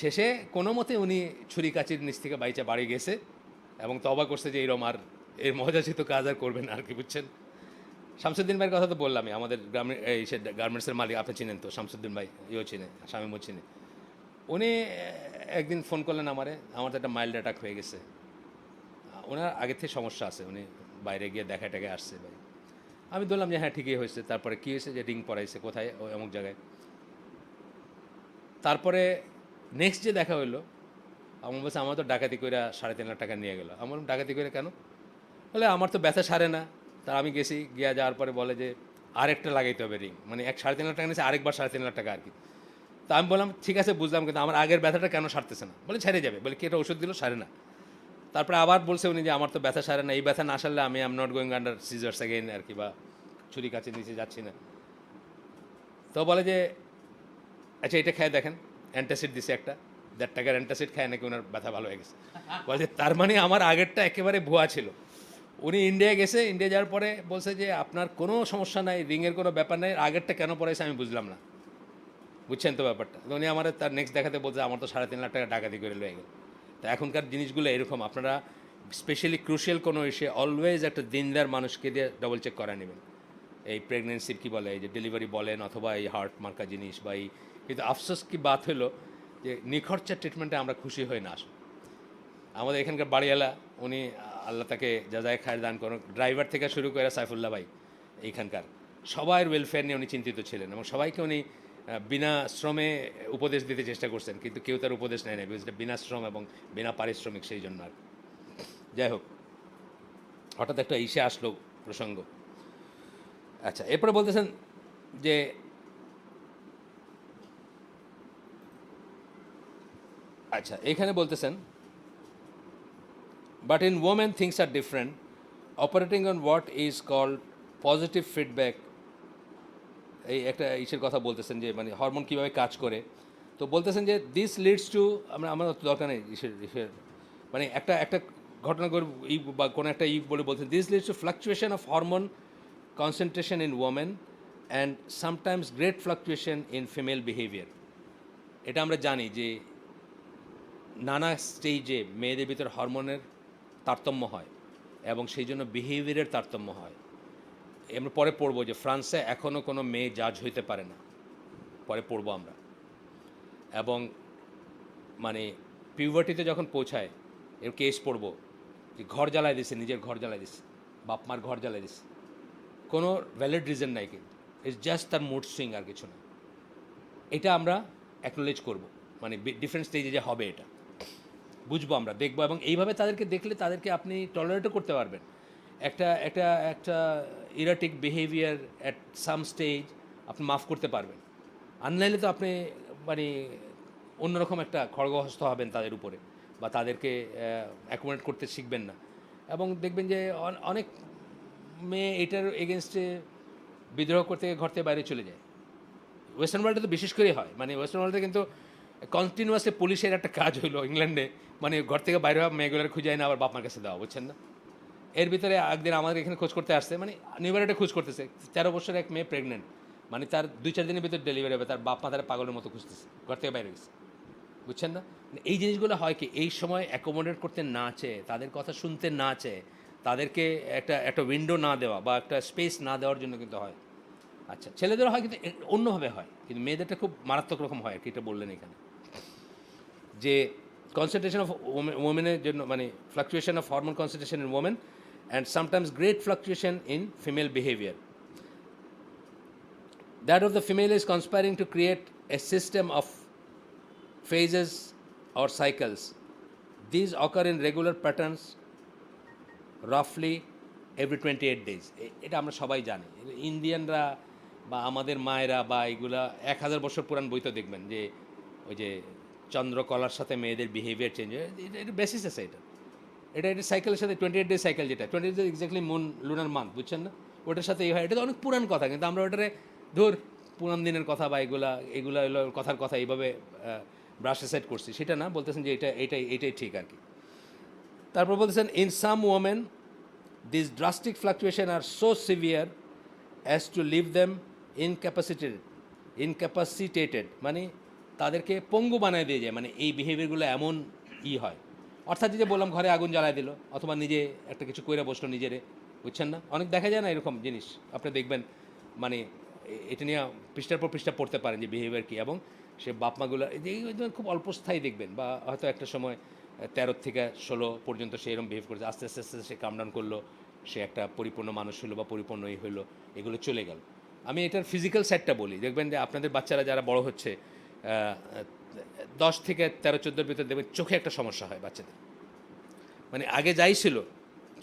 শেষে কোনো মতে উনি ছুরি কাচির নিচ থেকে বাইচা বাড়ি গেছে এবং তবা করছে যে এইরকম আর এর মজাচিত কাজ আর করবেন না আর কি, বুঝছেন? শামসুদ্দিন ভাইয়ের কথা তো বললামই, আমাদের গ্রামের এই সে গার্মেন্টসের মালিক, আপনি চিনেন তো শামসুদ্দিন ভাই, ইয়েও চিনে, শামীমও চিনে। উনি একদিন ফোন করলেন আমারে, আমার তো একটা মাইল্ড অ্যাটাক হয়ে গেছে, ওনার আগের থেকে সমস্যা আছে, উনি বাইরে গিয়ে দেখায় টেকে আসছে ভাই। আমি বললাম যে হ্যাঁ ঠিকই হয়েছে। তারপরে কী হয়েছে, যে রিং পরাইছে কোথায়, ও এমন জায়গায়। তারপরে নেক্সট যে দেখা হইলো, আমার বলছে আমার তো ডাকাতি করে 3.5 লাখ টাকা নিয়ে গেলো। আমার বললাম ডাকাতি করে কেন? বলে আমার তো ব্যথা সারে না। তা আমি গেছি, গিয়া যাওয়ার পরে বলে যে আরেকটা লাগাইতে হবে রিং, মানে 3.5 লাখ টাকা নিয়েছে, আরেকবার 3.5 লাখ টাকা আর কি। তা আমি বললাম ঠিক আছে বুঝলাম, কিন্তু আমার আগের ব্যথাটা কেন সারতেছে না? বলে ছেড়ে যাবে। বলে কি এটা ওষুধ দিল, সারে না। তারপরে আবার বলছে উনি যে আমার তো ব্যথা সারে না, এই ব্যথা না সারলে আমি am not going under scissors again আর কি, বা ছুরি কাছে নিচে যাচ্ছি না। তো বলে যে আচ্ছা এটা খেয়ে দেখেন, অ্যান্টাসিড দিছে একটা, 1.5 টাকার অ্যান্টাসিড খায় নাকি ওনার ব্যথা ভালো হয়ে গেছে। বলে যে তার মানে আমার আগেরটা একেবারে ভুয়া ছিল। উনি ইন্ডিয়া গেছে, ইন্ডিয়া যাওয়ার পরে বলছে যে আপনার কোনো সমস্যা নাই, রিংয়ের কোনো ব্যাপার নাই, আগেরটা কেন পড়াইছে আমি বুঝলাম না, বুঝছেন তো ব্যাপারটা? তো উনি আমার তার নেক্সট দেখাতে বলছে আমার তো 3.5 লাখ টাকা ডাকাতি করে লয়ে গেল। তো এখনকার জিনিসগুলো এরকম, আপনারা স্পেশালি ক্রুশিয়াল কোনো ইস্যে অলওয়েজ একটা দিনদার মানুষকে দিয়ে ডবল চেক করা নেবেন। এই প্রেগনেন্সির কী বলে, এই যে ডেলিভারি বলেন, অথবা এই হার্ট মার্কা জিনিস বা এই, কিন্তু আফসোস কি বাত হলো যে নিখরচার ট্রিটমেন্টে আমরা খুশি হই না আসলে। আমাদের এখানকার বাড়িওয়ালা, উনি আল্লাহ তাকে যাজায় খায়ের দান করুন, ড্রাইভার থেকে শুরু করে সাইফুল্লাহ ভাই, এইখানকার সবার ওয়েলফেয়ার নিয়ে উনি চিন্তিত ছিলেন এবং সবাইকে উনি বিনা শ্রমে উপদেশ দিতে চেষ্টা করছেন, কিন্তু কেউ তার উপদেশ নেয় না, বিকজ এটা বিনা শ্রম এবং বিনা পারিশ্রমিক, সেই জন্য আর। যাই হোক, হঠাৎ একটা ইসে আসলো প্রসঙ্গ। আচ্ছা, এরপরে বলতেছেন যে আচ্ছা এখানে বলতেছেন but in women things are different, operating on what is called positive feedback. এই একটা ইসের কথা বলতেছেন যে মানে হরমোন কীভাবে কাজ করে। তো বলতেছেন যে দিস লিডস টু, আমার দরকার নেই ইসের মানে একটা একটা ঘটনা করে ই বা কোনো একটা বলে বলতেন, this leads to fluctuation of hormone concentration in women and sometimes great fluctuation in female behaviour. এটা আমরা জানি যে নানা স্টেজে মেয়েদের ভিতরে হরমোনের তারতম্য হয় এবং সেই জন্য বিহেভিয়ারের তারতম্য হয়। আমরা পরে পড়বো যে ফ্রান্সে এখনও কোনো মেয়ে জাজ হইতে পারে না, পরে পড়বো আমরা। এবং মানে পিউবার্টিতে যখন পৌঁছায় এর কেস পড়বো যে ঘর জ্বালায় দিছে, নিজের ঘর জ্বালায় দিছে, বাপ মার ঘর জ্বালায় দিছে, কোনো ভ্যালিড রিজন নাই, কিন্তু ইটস জাস্ট তার মুড সুইং, আর কিছু না। এটা আমরা অ্যাকনোলেজ করব, মানে ডিফারেন্ট স্টেজে যে হবে এটা বুঝবো, আমরা দেখবো, এবং এইভাবে তাদেরকে দেখলে তাদেরকে আপনি টলারেটও করতে পারবেন। একটা একটা একটা ইরাটিক বিহেভিয়ার অ্যাট সাম স্টেজ আপনি মাফ করতে পারবেন, আনলাইলে তো আপনি মানে অন্যরকম একটা খড়গহস্ত হবেন তাদের উপরে, বা তাদেরকে অ্যাকোমোডেট করতে শিখবেন না। এবং দেখবেন যে অনেক মেয়ে এটার এগেনস্টে বিদ্রোহ করতে ঘর থেকে বাইরে চলে যায়। ওয়েস্টার্ন ওয়ার্ল্ডে তো বিশেষ করেই হয়, মানে ওয়েস্টার্ন ওয়ার্ল্ডে কিন্তু কন্টিনিউয়াসলি পুলিশের একটা কাজ হলো ইংল্যান্ডে, মানে ঘর থেকে বাইরে হওয়া মেয়েগুলোর খুঁজে না, আবার বাপ মার কাছে দেওয়া, বুঝছেন না? এর ভিতরে একদিন আমাদের এখানে খোঁজ করতে আসছে, মানে নিউবারেটে খোঁজ করতেছে, 13 বছরের এক মেয়ে প্রেগনেন্ট, মানে তার 2-4 দিনের ভিতরে ডেলিভারি হবে, তার বাপ মা তারা পাগলের মতো খুঁজতেছে, ঘর থেকে বাইরে গেছে, বুঝছেন না? এই জিনিসগুলো হয় কি, এই সময় অ্যাকোমোডেট করতে না চেয়ে, তাদের কথা শুনতে না চেয়ে, তাদেরকে একটা একটা উইন্ডো না দেওয়া বা একটা স্পেস না দেওয়ার জন্য কিন্তু হয়। আচ্ছা, ছেলেদেরও হয়, কিন্তু অন্যভাবে হয়, কিন্তু মেয়েদেরটা খুব মারাত্মক রকম হয় আর কি। এটা বললেন এখানে যে কনসেন্ট্রেশন অফ ওমেনের জন্য, মানে fluctuation of hormone concentration in women and sometimes great fluctuation in female behaviour, that of the female is conspiring to create a system of phases or cycles. These occur in regular patterns roughly every 28 days. এটা আমরা সবাই জানি। ইন্ডিয়ানরা বা আমাদের মায়েরা বা এগুলা 1000 বছর পুরান বই তো দেখবেন যে ওই যে চন্দ্রকলার সাথে মেয়েদের বিহেভিয়ার চেঞ্জ হয়, এটা বেসিস আছে। এটা সাইকেলের সাথে 28 ডে সাইকেল, যেটা 28 day exactly moon lunar month, বুঝছেন না? ওটার সাথে এই হয়, এটা তো অনেক পুরান কথা, কিন্তু আমরা ওটারে ধর পুরান দিনের কথা বা এগুলা এগুলা হলো কথার কথা এইভাবে ব্রাশ সেট করছি, সেটা না, বলতেছেন যে এটাই ঠিক আর কি। তারপর বলতেছেন in some women this drastic fluctuation are so severe as to leave them incapacitated, মানে তাদেরকে পঙ্গু বানায় দিয়ে যায়, মানে এই বিহেভিয়ারগুলো এমন হয়। অর্থাৎ যে বললাম ঘরে আগুন জ্বালায় দিল, অথবা নিজে একটা কিছু কইরা বসলো নিজেরে, বুঝছেন না, অনেক দেখা যায় না এরকম জিনিস, আপনি দেখবেন, মানে এটা নিয়ে পৃষ্ঠার পর পৃষ্ঠা পড়তে পারেন যে বিহেভিয়ার কী, এবং সে বাপমাগুলো খুব অল্পস্থায়ী দেখবেন, বা হয়তো একটা সময় 13 থেকে 16 পর্যন্ত সে এরকম বিহেভ করেছে, আস্তে আস্তে আস্তে সে কামডাউন করলো, সে একটা পরিপূর্ণ মানুষ হলো বা পরিপূর্ণ হলো, এগুলো চলে গেল। আমি এটার ফিজিক্যাল সাইডটা বলি, দেখবেন যে আপনাদের বাচ্চারা যারা বড় হচ্ছে 10 থেকে 13-14 ভিতরে দেখবেন চোখে একটা সমস্যা হয় বাচ্চাদের, মানে আগে যাই ছিল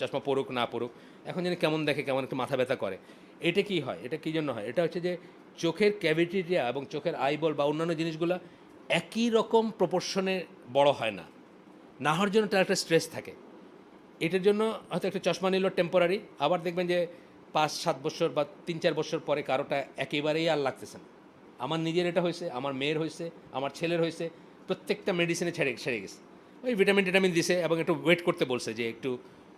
চশমা পড়ুক না পড়ুক, এখন যেন কেমন দেখে, কেমন একটু মাথা ব্যথা করে। এটা কি হয়, এটা কী জন্য হয়? এটা হচ্ছে যে চোখের ক্যাভিটিটা এবং চোখের আইবল বা অন্যান্য জিনিসগুলো একই রকম প্রপোর্শনে বড় হয় না, না হওয়ার জন্য তার একটা স্ট্রেস থাকে। এটার জন্য হয়তো একটা চশমা নিল টেম্পোরারি, আবার দেখবেন যে 5-7 বছর বা 3-4 বছর পরে কারোটা একেবারেই আর লাগতেছে না। আমার নিজের এটা হয়েছে, আমার মেয়ের হয়েছে, আমার ছেলের হয়েছে, প্রত্যেকটা মেডিসিনে সেরে গেছে। ওই ভিটামিন টিটামিন দিছে এবং একটু ওয়েট করতে বলছে যে একটু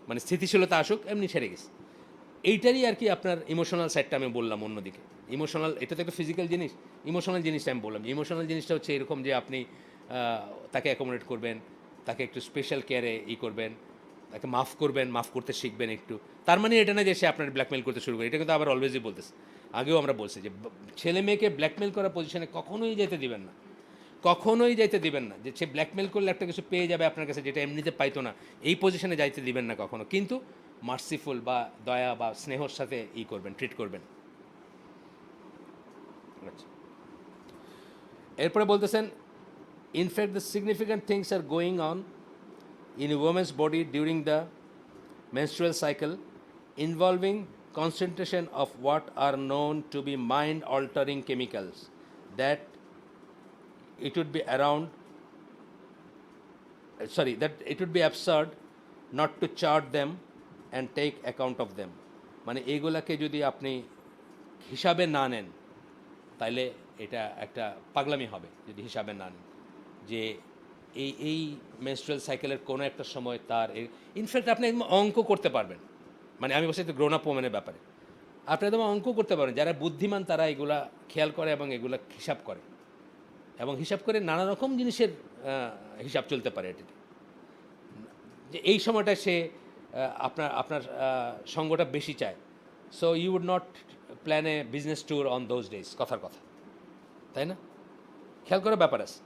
মানে স্থিতিশীলতা আসুক, এমনি সেরে গেছে। এইটারই আর কি আপনার ইমোশনাল সাইডটা আমি বললাম অন্যদিকে। ইমোশনাল, এটা তো একটা ফিজিক্যাল জিনিস, ইমোশনাল জিনিসটা আমি বললাম। ইমোশনাল জিনিসটা হচ্ছে এরকম যে আপনি তাকে অ্যাকোমোডেট করবেন, তাকে একটু স্পেশাল কেয়ারে করবেন, তাকে মাফ করবেন, মাফ করতে শিখবেন একটু। তার মানে এটা না যে সে আপনার ব্ল্যাকমেল করতে শুরু করে, এটা কিন্তু আবার অলওয়েজই বলতেছে, আগেও আমরা বলছি যে ছেলে মেয়েকে ব্ল্যাকমেল করার পজিশনে কখনোই যেতে দিবেন না, কখনোই যাইতে দিবেন না, যে সে ব্ল্যাকমেল করলে একটা কিছু পেয়ে যাবে আপনার কাছে যেটা এমনিতে পাইতো না, এই পজিশনে যাইতে দিবেন না কখনো, কিন্তু মার্সিফুল বা দয়া বা স্নেহর সাথে করবেন, ট্রিট করবেন। আচ্ছা, এরপরে বলতেছেন in fact the significant things are going on in a woman's body during the menstrual cycle involving concentration of what are known to be mind altering chemicals that it would be absurd not to chart them and take account of them, মানে এইগুলাকে যদি আপনি হিসাবে না নেন তাইলে এটা একটা পাগলামি হবে, যদি হিসাবে না নেন যে এই মেনস্ট্রুয়াল সাইকেলের কোনো একটা সময় তার ইনফ্যাক্ট আপনি একদম অঙ্ক করতে পারবেন, মানে আমি বলছি গ্রোন আপ ওমেনের ব্যাপারে আপনি একদম অঙ্ক করতে পারবেন, যারা বুদ্ধিমান তারা এগুলা খেয়াল করে এবং এগুলা হিসাব করে, এবং হিসাব করে নানা রকম জিনিসের হিসাব চলতে পারে এটিতে, যে এই সময়টা সে আপনার আপনার সঙ্গটা বেশি চায়, so you would not plan a business tour on those days, কথার কথা, তাই না? খেয়াল করার ব্যাপার আছে।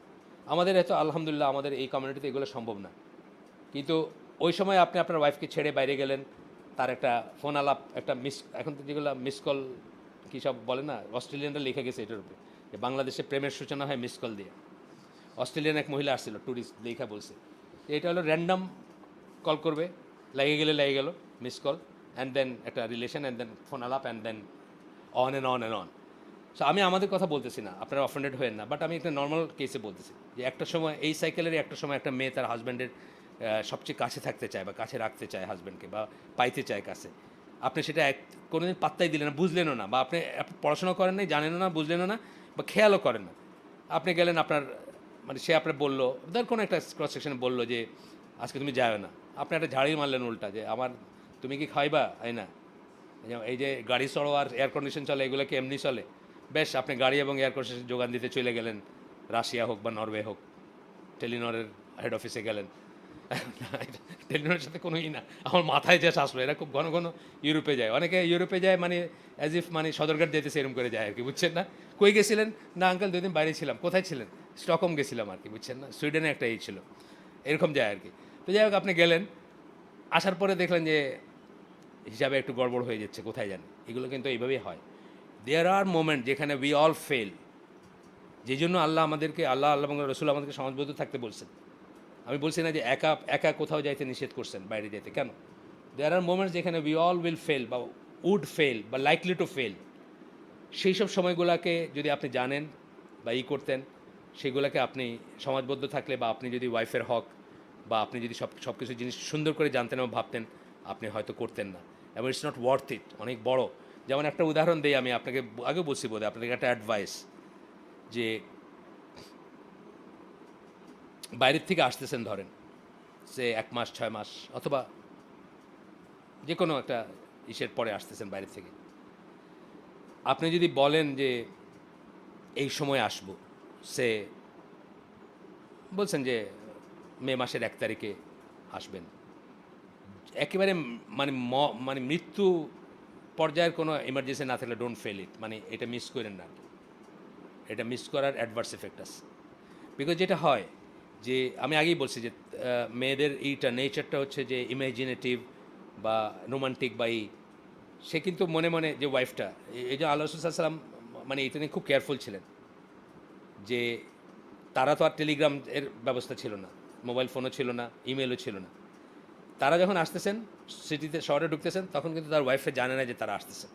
আমাদের এত আলহামদুলিল্লাহ আমাদের এই কমিউনিটিতে এগুলো সম্ভব না, কিন্তু ওই সময় আপনি আপনার ওয়াইফকে ছেড়ে বাইরে গেলেন, তার একটা ফোন আলাপ, একটা এখন তো যেগুলো মিস কল কী সব বলে না, অস্ট্রেলিয়ানরা লিখে গেছে এটার উপরে, যে বাংলাদেশে প্রেমের সূচনা হয় মিস কল দিয়ে। অস্ট্রেলিয়ান এক মহিলা আসছিল, ট্যুরিস্ট, লেখা বলছে এটা হলো র্যান্ডাম কল করবে, লেগে গেল মিস কল, অ্যান্ড দেন একটা রিলেশন, অ্যান্ড দেন ফোন আলাপ, and then on and on. So আমি আমাদের কথা বলতেছি না, আপনারা অফেন্ডেড হয়েন না, বাট আমি একটা নর্মাল কেসে বলতেছি যে একটা সময় এই সাইকেলের একটা সময় একটা মেয়ে তার হাজব্যান্ডের সবচেয়ে কাছে থাকতে চায় বা কাছে রাখতে চায় হাজব্যান্ডকে, বা পাইতে চায় কাছে, আপনি সেটা কোনোদিন পাত্তাই দিলেন না, বুঝলেনও না, বা আপনি পড়াশোনা করেন নাই, জানেনও না, বুঝলেনও না, বা খেয়ালও করেন না, আপনি গেলেন আপনার মানে সে আপনার বললো, ধর কোনো একটা ক্রস সেকশনে বললো যে আজকে তুমি যাও না, আপনি একটা ঝাড়ি মারলেন উল্টা, যে আমার তুমি কি খাইবা, তাই না, এই যে গাড়ি চড়ো আর এয়ার কন্ডিশন চলে, এগুলো কি এমনি চলে? বেশ, আপনি গাড়ি এবং এয়ার কন্ডিশন যোগান দিতে চলে গেলেন, রাশিয়া হোক বা নরওয়ে হোক, টেলিনরের হেড অফিসে গেলেন, টেলিনরের সাথে কোনোই না, আমার মাথায় যে আসলো, এরা খুব ঘন ঘন ইউরোপে যায়, অনেকে ইউরোপে যায় মানে অ্যাজ ইফ মানে সদরঘাট যেতেছে এরকম করে যায় আর কি, বুঝছেন না? কই গেছিলেন? না আঙ্কেল 2 দিন বাইরে ছিলাম। কোথায় ছিলেন? স্টকহোম গেছিলাম আর কি, বুঝছেন না? সুইডেনে একটা ছিল, এরকম যায় আর কি। তো যাই হোক, আপনি গেলেন, আসার পরে দেখলেন যে হিসাবে একটু গড়বড় হয়ে যাচ্ছে, কোথায় যান, এগুলো কিন্তু এইভাবেই হয়। দেয়ার আর মোমেন্ট যেখানে উই অল ফেল, যেই জন্য আল্লাহ এবং রসুল আমাদেরকে সমাজবদ্ধ থাকতে বলছেন। আমি বলছি না যে একা একা কোথাও যাইতে নিষেধ করছেন, বাইরে যেতে, কেন? দেয়ার আর মোমেন্টস যেখানে উই অল উইল ফেল বা উড ফেল বা লাইকলি টু ফেল, সেই সব সময়গুলোকে যদি আপনি জানেন বা করতেন, সেগুলোকে আপনি সমাজবদ্ধ থাকলে, বা আপনি যদি ওয়াইফের হক, বা আপনি যদি সব কিছু জিনিস সুন্দর করে জানতেন এবং ভাবতেন, আপনি হয়তো করতেন না, এবং ইটস নট ওয়ার্থ ইট, অনেক বড়। যেমন একটা উদাহরণ দিই, আমি আপনাকে আগে বলছি বোধহয়, আপনাকে একটা অ্যাডভাইস, যে বাইরের থেকে আসতেছেন ধরেন সে 1 মাস 6 মাস অথবা যে কোনো একটা ইসের পরে আসতেছেন বাইরের থেকে, আপনি যদি বলেন যে এই সময় আসব, সে বলছেন যে মে মাসের 1 তারিখে আসবেন, একেবারে মানে মানে মৃত্যু পর্যায়ের কোনো এমার্জেন্সি না থাকলে ডোন্ট ফেল ইট, মানে এটা মিস করেন না, এটা মিস করার অ্যাডভার্স এফেক্ট আছে। বিকজ যেটা হয় যে আমি আগেই বলছি যে মেয়েদের এইটা নেচারটা হচ্ছে যে ইমাজিনেটিভ বা রোমান্টিক বা সে কিন্তু মনে মনে যে ওয়াইফটা, এই যে আল্লাহ রসুল সাল্লাম মানে এটা নিয়ে খুব কেয়ারফুল ছিলেন, যে তারা তো আর টেলিগ্রাম এর ব্যবস্থা ছিল না, মোবাইল ফোনও ছিল না, ইমেলও ছিল না, তারা যখন আসতেছেন সিটিতে শহরে ঢুকতেছেন তখন কিন্তু তার ওয়াইফে জানে না যে তারা আসতেছেন।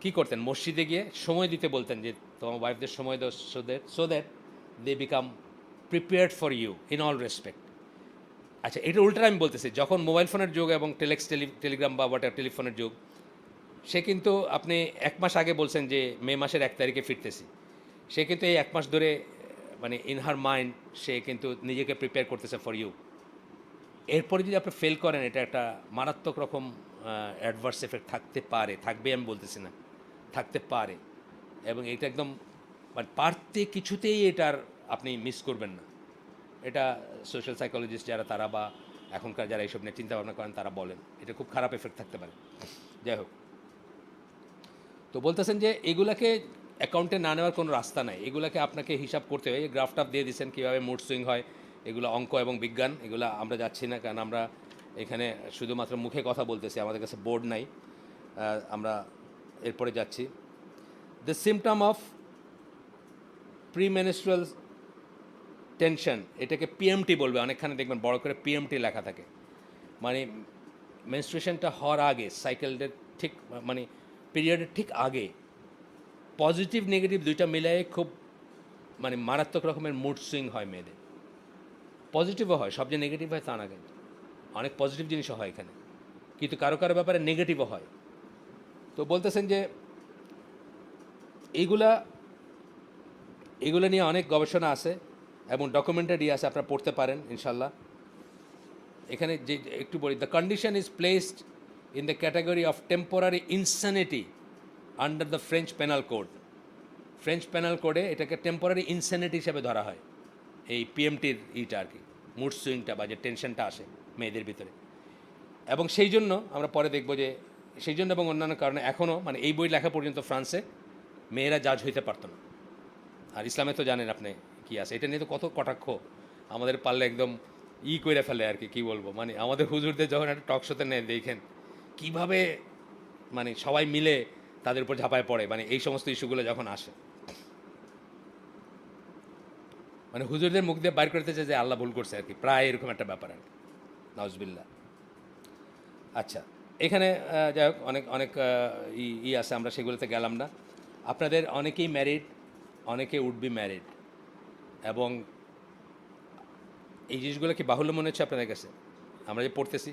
কী করতেন, মসজিদে গিয়ে সময় দিতে বলতেন যে তোমার ওয়াইফদের সময় দাও, so that they become prepared for you in all respect. আচ্ছা, এটা উল্টা আমি বলতেছি, যখন মোবাইল ফোনের যুগ এবং টেলিগ্রাম বা ওয়াটার টেলিফোনের যুগ, সে কিন্তু আপনি 1 মাস আগে বলছেন যে মে মাসের 1 তারিখে ফিরতেছি, সে কিন্তু এই 1 মাস ধরে মানে ইন হার মাইন্ড সে কিন্তু নিজেকে প্রিপেয়ার করতেছে ফর ইউ। এরপরে যদি আপনি ফেল করেন, এটা একটা মারাত্মক রকম অ্যাডভার্স এফেক্ট থাকতে পারে, থাকবে আমি বলতেছি না, থাকতে পারে, এবং এটা একদম মানে পারতে কিছুতেই এটার আপনি মিস করবেন না। এটা সোশ্যাল সাইকোলজিস্ট যারা তারা বা এখনকার যারা এইসব নিয়ে চিন্তা ভাবনা করেন তারা বলেন এটা খুব খারাপ এফেক্ট থাকতে পারে। যাই হোক, তো বলতেছেন যে এগুলাকে অ্যাকাউন্টে না নেওয়ার কোনো রাস্তা নাই, এগুলাকে আপনাকে হিসাব করতে হয়। এই গ্রাফটাপ দিয়ে দিচ্ছেন কীভাবে মুড সুইং হয়, এগুলো অঙ্ক এবং বিজ্ঞান, এগুলো আমরা যাচ্ছি না, কারণ আমরা এখানে শুধুমাত্র মুখে কথা বলতেছি, আমাদের কাছে বোর্ড নাই। আমরা এরপরে যাচ্ছি, the symptom of premenstrual tension, এটাকে পিএমটি বলবে, অনেকখানে দেখবেন বড় করে পিএমটি লেখা থাকে, মানে মেনস্ট্রুয়েশনটা হওয়ার আগে, সাইকেলদের ঠিক মানে পিরিয়ডের ঠিক আগে পজিটিভ নেগেটিভ দুইটা মিলাই খুব মানে মারাত্মক রকমের মুড সুইং হয় মেয়েদের। পজিটিভও হয়, সব যে নেগেটিভ হয় তা না, কিন্তু অনেক পজিটিভ জিনিসও হয় এখানে, কিন্তু কারো কারো ব্যাপারে নেগেটিভও হয়। তো বলতেছেন যে এইগুলো নিয়ে অনেক গবেষণা আছে এবং ডকুমেন্টারি আছে, আপনারা পড়তে পারেন ইনশাল্লাহ। এখানে যে একটু বলি, the condition is placed in the category of temporary insanity under the French penal code. French penal কোডে এটাকে টেম্পোরারি ইনস্যানিটি হিসেবে ধরা হয়, এই পিএমটির ইটা আর কি, মুড সুইংটা বা যে টেনশনটা আসে মেয়েদের ভিতরে। এবং সেই জন্য আমরা পরে দেখব যে সেই জন্য এবং অন্যান্য কারণে এখনও মানে এই বই লেখা পর্যন্ত ফ্রান্সে মেয়েরা জাজ হইতে পারতো না। আর ইসলামে তো জানেন আপনি কী আছে, এটা নিয়ে তো কত কটাক্ষ, আমাদের পারলে একদম করে ফেলে আর কি, কী বলবো, মানে আমাদের হুজুরদের যখন একটা টক শোতে নেয় দেখেন কীভাবে মানে সবাই মিলে তাদের উপর ঝাঁপায় পড়ে, মানে এই সমস্ত ইস্যুগুলো যখন আসে, মানে হুজুরদের মুখ দিয়ে বাইর করতে চায় যে আল্লাহ ভুল করছে আর কি, প্রায় এরকম একটা ব্যাপার আর কি, নাউজবিল্লাহ। আচ্ছা, এখানে যাই হোক অনেক অনেক আছে, আমরা সেগুলোতে গেলাম না। আপনাদের অনেকেই ম্যারিড, অনেকে উড বি ম্যারিড, এবং এই জিনিসগুলো কি বাহুল্য মনে হচ্ছে আপনাদের কাছে? আমরা যে পড়তেছি,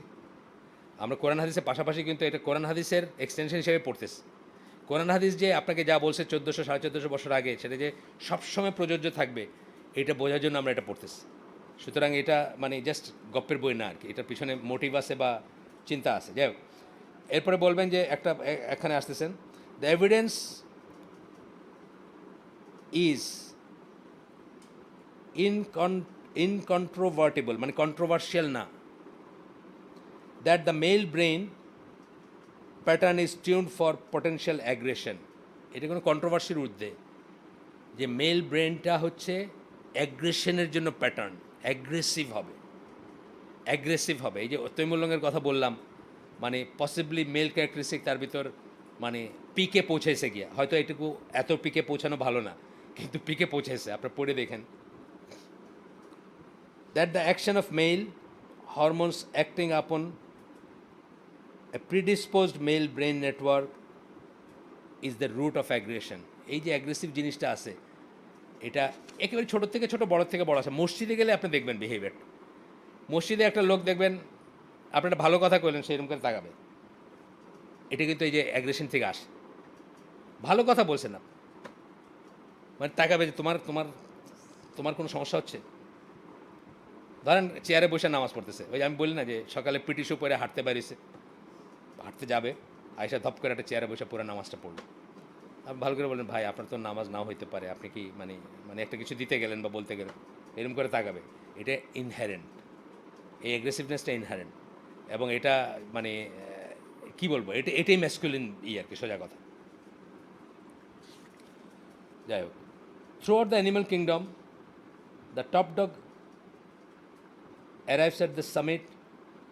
আমরা কোরআন হাদিসের পাশাপাশি কিন্তু এটা কোরআন হাদিসের এক্সটেনশন হিসেবে পড়তেছি। কোরআন হাদিস যে আপনাকে যা বলছে 1400 1450 বছর আগে, সেটা যে সবসময় প্রযোজ্য থাকবে এটা বোঝার জন্য আমরা এটা পড়তেছি। সুতরাং এটা মানে জাস্ট গপ্পের বই না আর কি, এটার পিছনে মোটিভ আছে বা চিন্তা আছে। যাই হোক, এরপরে বলবেন যে এখানে আসতেছেন, দ্য এভিডেন্স ইজ ইনকন্ট্রোভার্টিবল, মানে কন্ট্রোভার্সিয়াল না, that the male brain pattern is tuned for potential aggression. এটা কোনো কন্ট্রোভার্সির ঊর্ধ্বে, যে মেল ব্রেনটা হচ্ছে অ্যাগ্রেশনের জন্য প্যাটার্ন, অ্যাগ্রেসিভ হবে। এই যে তৈমুল্লঙ্গের কথা বললাম, মানে পসিবলি মেল ক্যারেক্টারিস্টিক তার ভিতর মানে পিকে পৌঁছেছে গিয়া, হয়তো এটুকু এত পিকে পৌঁছানো ভালো না, কিন্তু পিকে পৌঁছেছে, আপনারা পড়ে দেখেন। That the action of male hormones acting upon a predisposed male brain network is the root of aggression. এই যে অ্যাগ্রেসিভ জিনিসটা আছে, এটা একেবারে ছোটো থেকে ছোটো, বড় থেকে বড় আছে। মসজিদে গেলে আপনি দেখবেন বিহেভিয়ার, মসজিদে একটা লোক দেখবেন, আপনি একটা ভালো কথা কইলেন সেই রকম করে তাকাবে, এটা কিন্তু এই যে অ্যাগ্রেশন থেকে আসে। ভালো কথা বলছে না, মানে তাকাবে যে তোমার তোমার তোমার কোনো সমস্যা হচ্ছে। ধরেন চেয়ারে বসে নামাজ পড়তেছে, ওই যে আমি বলি না যে সকালে পিটি শু পরে হাঁটতে বেরিয়েছে, হাঁটতে যাবে, আয়সা ধপ করে একটা চেয়ারে বসে পুরো নামাজটা পড়লো। আপনি ভালো করে বলেন, ভাই আপনার তো নামাজ নাও হইতে পারে, আপনি কি মানে মানে একটা কিছু দিতে গেলেন বা বলতে গেলেন, এরকম করে তাকাবে। এটা ইনহেরেন্ট, এই অ্যাগ্রেসিভনেসটা ইনহেরেন্ট, এবং এটা মানে কি বলবো, এটাই ম্যাসকুলিন আর কি, সোজা কথা। যাই হোক, throughout the animal kingdom the top dog arrives at the summit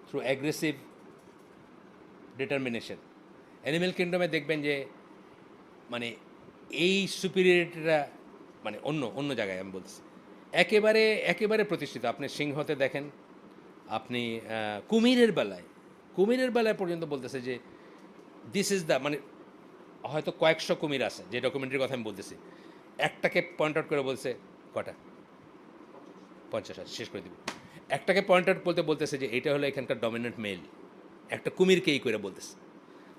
through aggressive determination. Animal কিংডমে দেখবেন যে মানে এই সুপিরিয়রিটিটা মানে অন্য অন্য জায়গায় আমি বলছি, একেবারে একেবারে প্রতিষ্ঠিত। আপনি সিংহতে দেখেন, আপনি কুমিরের বেলায় পর্যন্ত বলতেছে যে দিস ইজ দ্য, মানে হয়তো কয়েকশো কুমির আছে যে ডকুমেন্টারির কথা আমি বলতেছি, একটাকে পয়েন্ট আউট করে বলছে কটা, 50 আছে, শেষ করে দিবি। একটাকে পয়েন্ট আউট বলতেছে যে এটা হলো এখানকার ডমিনেন্ট মেল, একটা কুমিরকেই করে বলতেছে।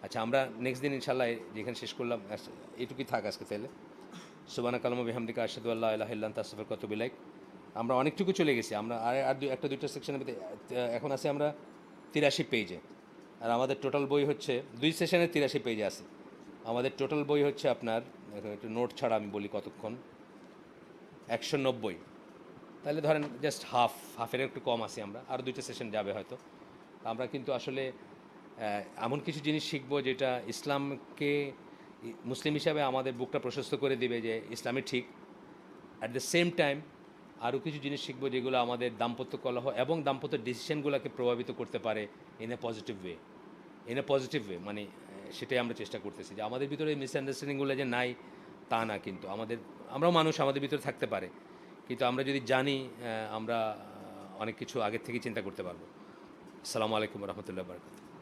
আচ্ছা, আমরা নেক্সট দিন ইনশাল্লাহ যেখানে শেষ করলাম এইটুকুই থাক আজকে তাহলে। সুবানা কালাম বিহামদিকা আশহাদু আল্লা ইলাহা ইল্লা আনতা আস্তাগফিরুকা ওয়া আতুবু ইলাইক। আমরা অনেকটুকু চলে গেছি, আমরা আর একটা দুইটা সেকশনের মধ্যে এখন আছি আমরা 83 পেজে, আর আমাদের টোটাল বই হচ্ছে 2 সেশনের 83 পেজে আছে। আমাদের টোটাল বই হচ্ছে আপনার, একটু নোট ছাড়া আমি বলি কতক্ষণ, 190। তাহলে ধরেন জাস্ট হাফের একটু কম আছি আমরা, আর 2টা সেশন যাবে হয়তো। আমরা কিন্তু আসলে এমন কিছু জিনিস শিখবো যেটা ইসলামকে মুসলিম হিসাবে আমাদের বুকটা প্রশস্ত করে দিবে যে ইসলামই ঠিক। অ্যাট দ্য সেম টাইম আরও কিছু জিনিস শিখবো যেগুলো আমাদের দাম্পত্য কলহ এবং দাম্পত্য ডিসিশনগুলোকে প্রভাবিত করতে পারে ইন এ পজিটিভ ওয়ে। মানে সেটাই আমরা চেষ্টা করতেছি, যে আমাদের ভিতরে মিসআন্ডারস্ট্যান্ডিংগুলো যে নাই তা না, কিন্তু আমরাও মানুষ, আমাদের ভিতরে থাকতে পারে, কিন্তু আমরা যদি জানি আমরা অনেক কিছু আগের থেকেই চিন্তা করতে পারবো। আসসালামু আলাইকুম রহমতুল্লাহ বারকাতুহু।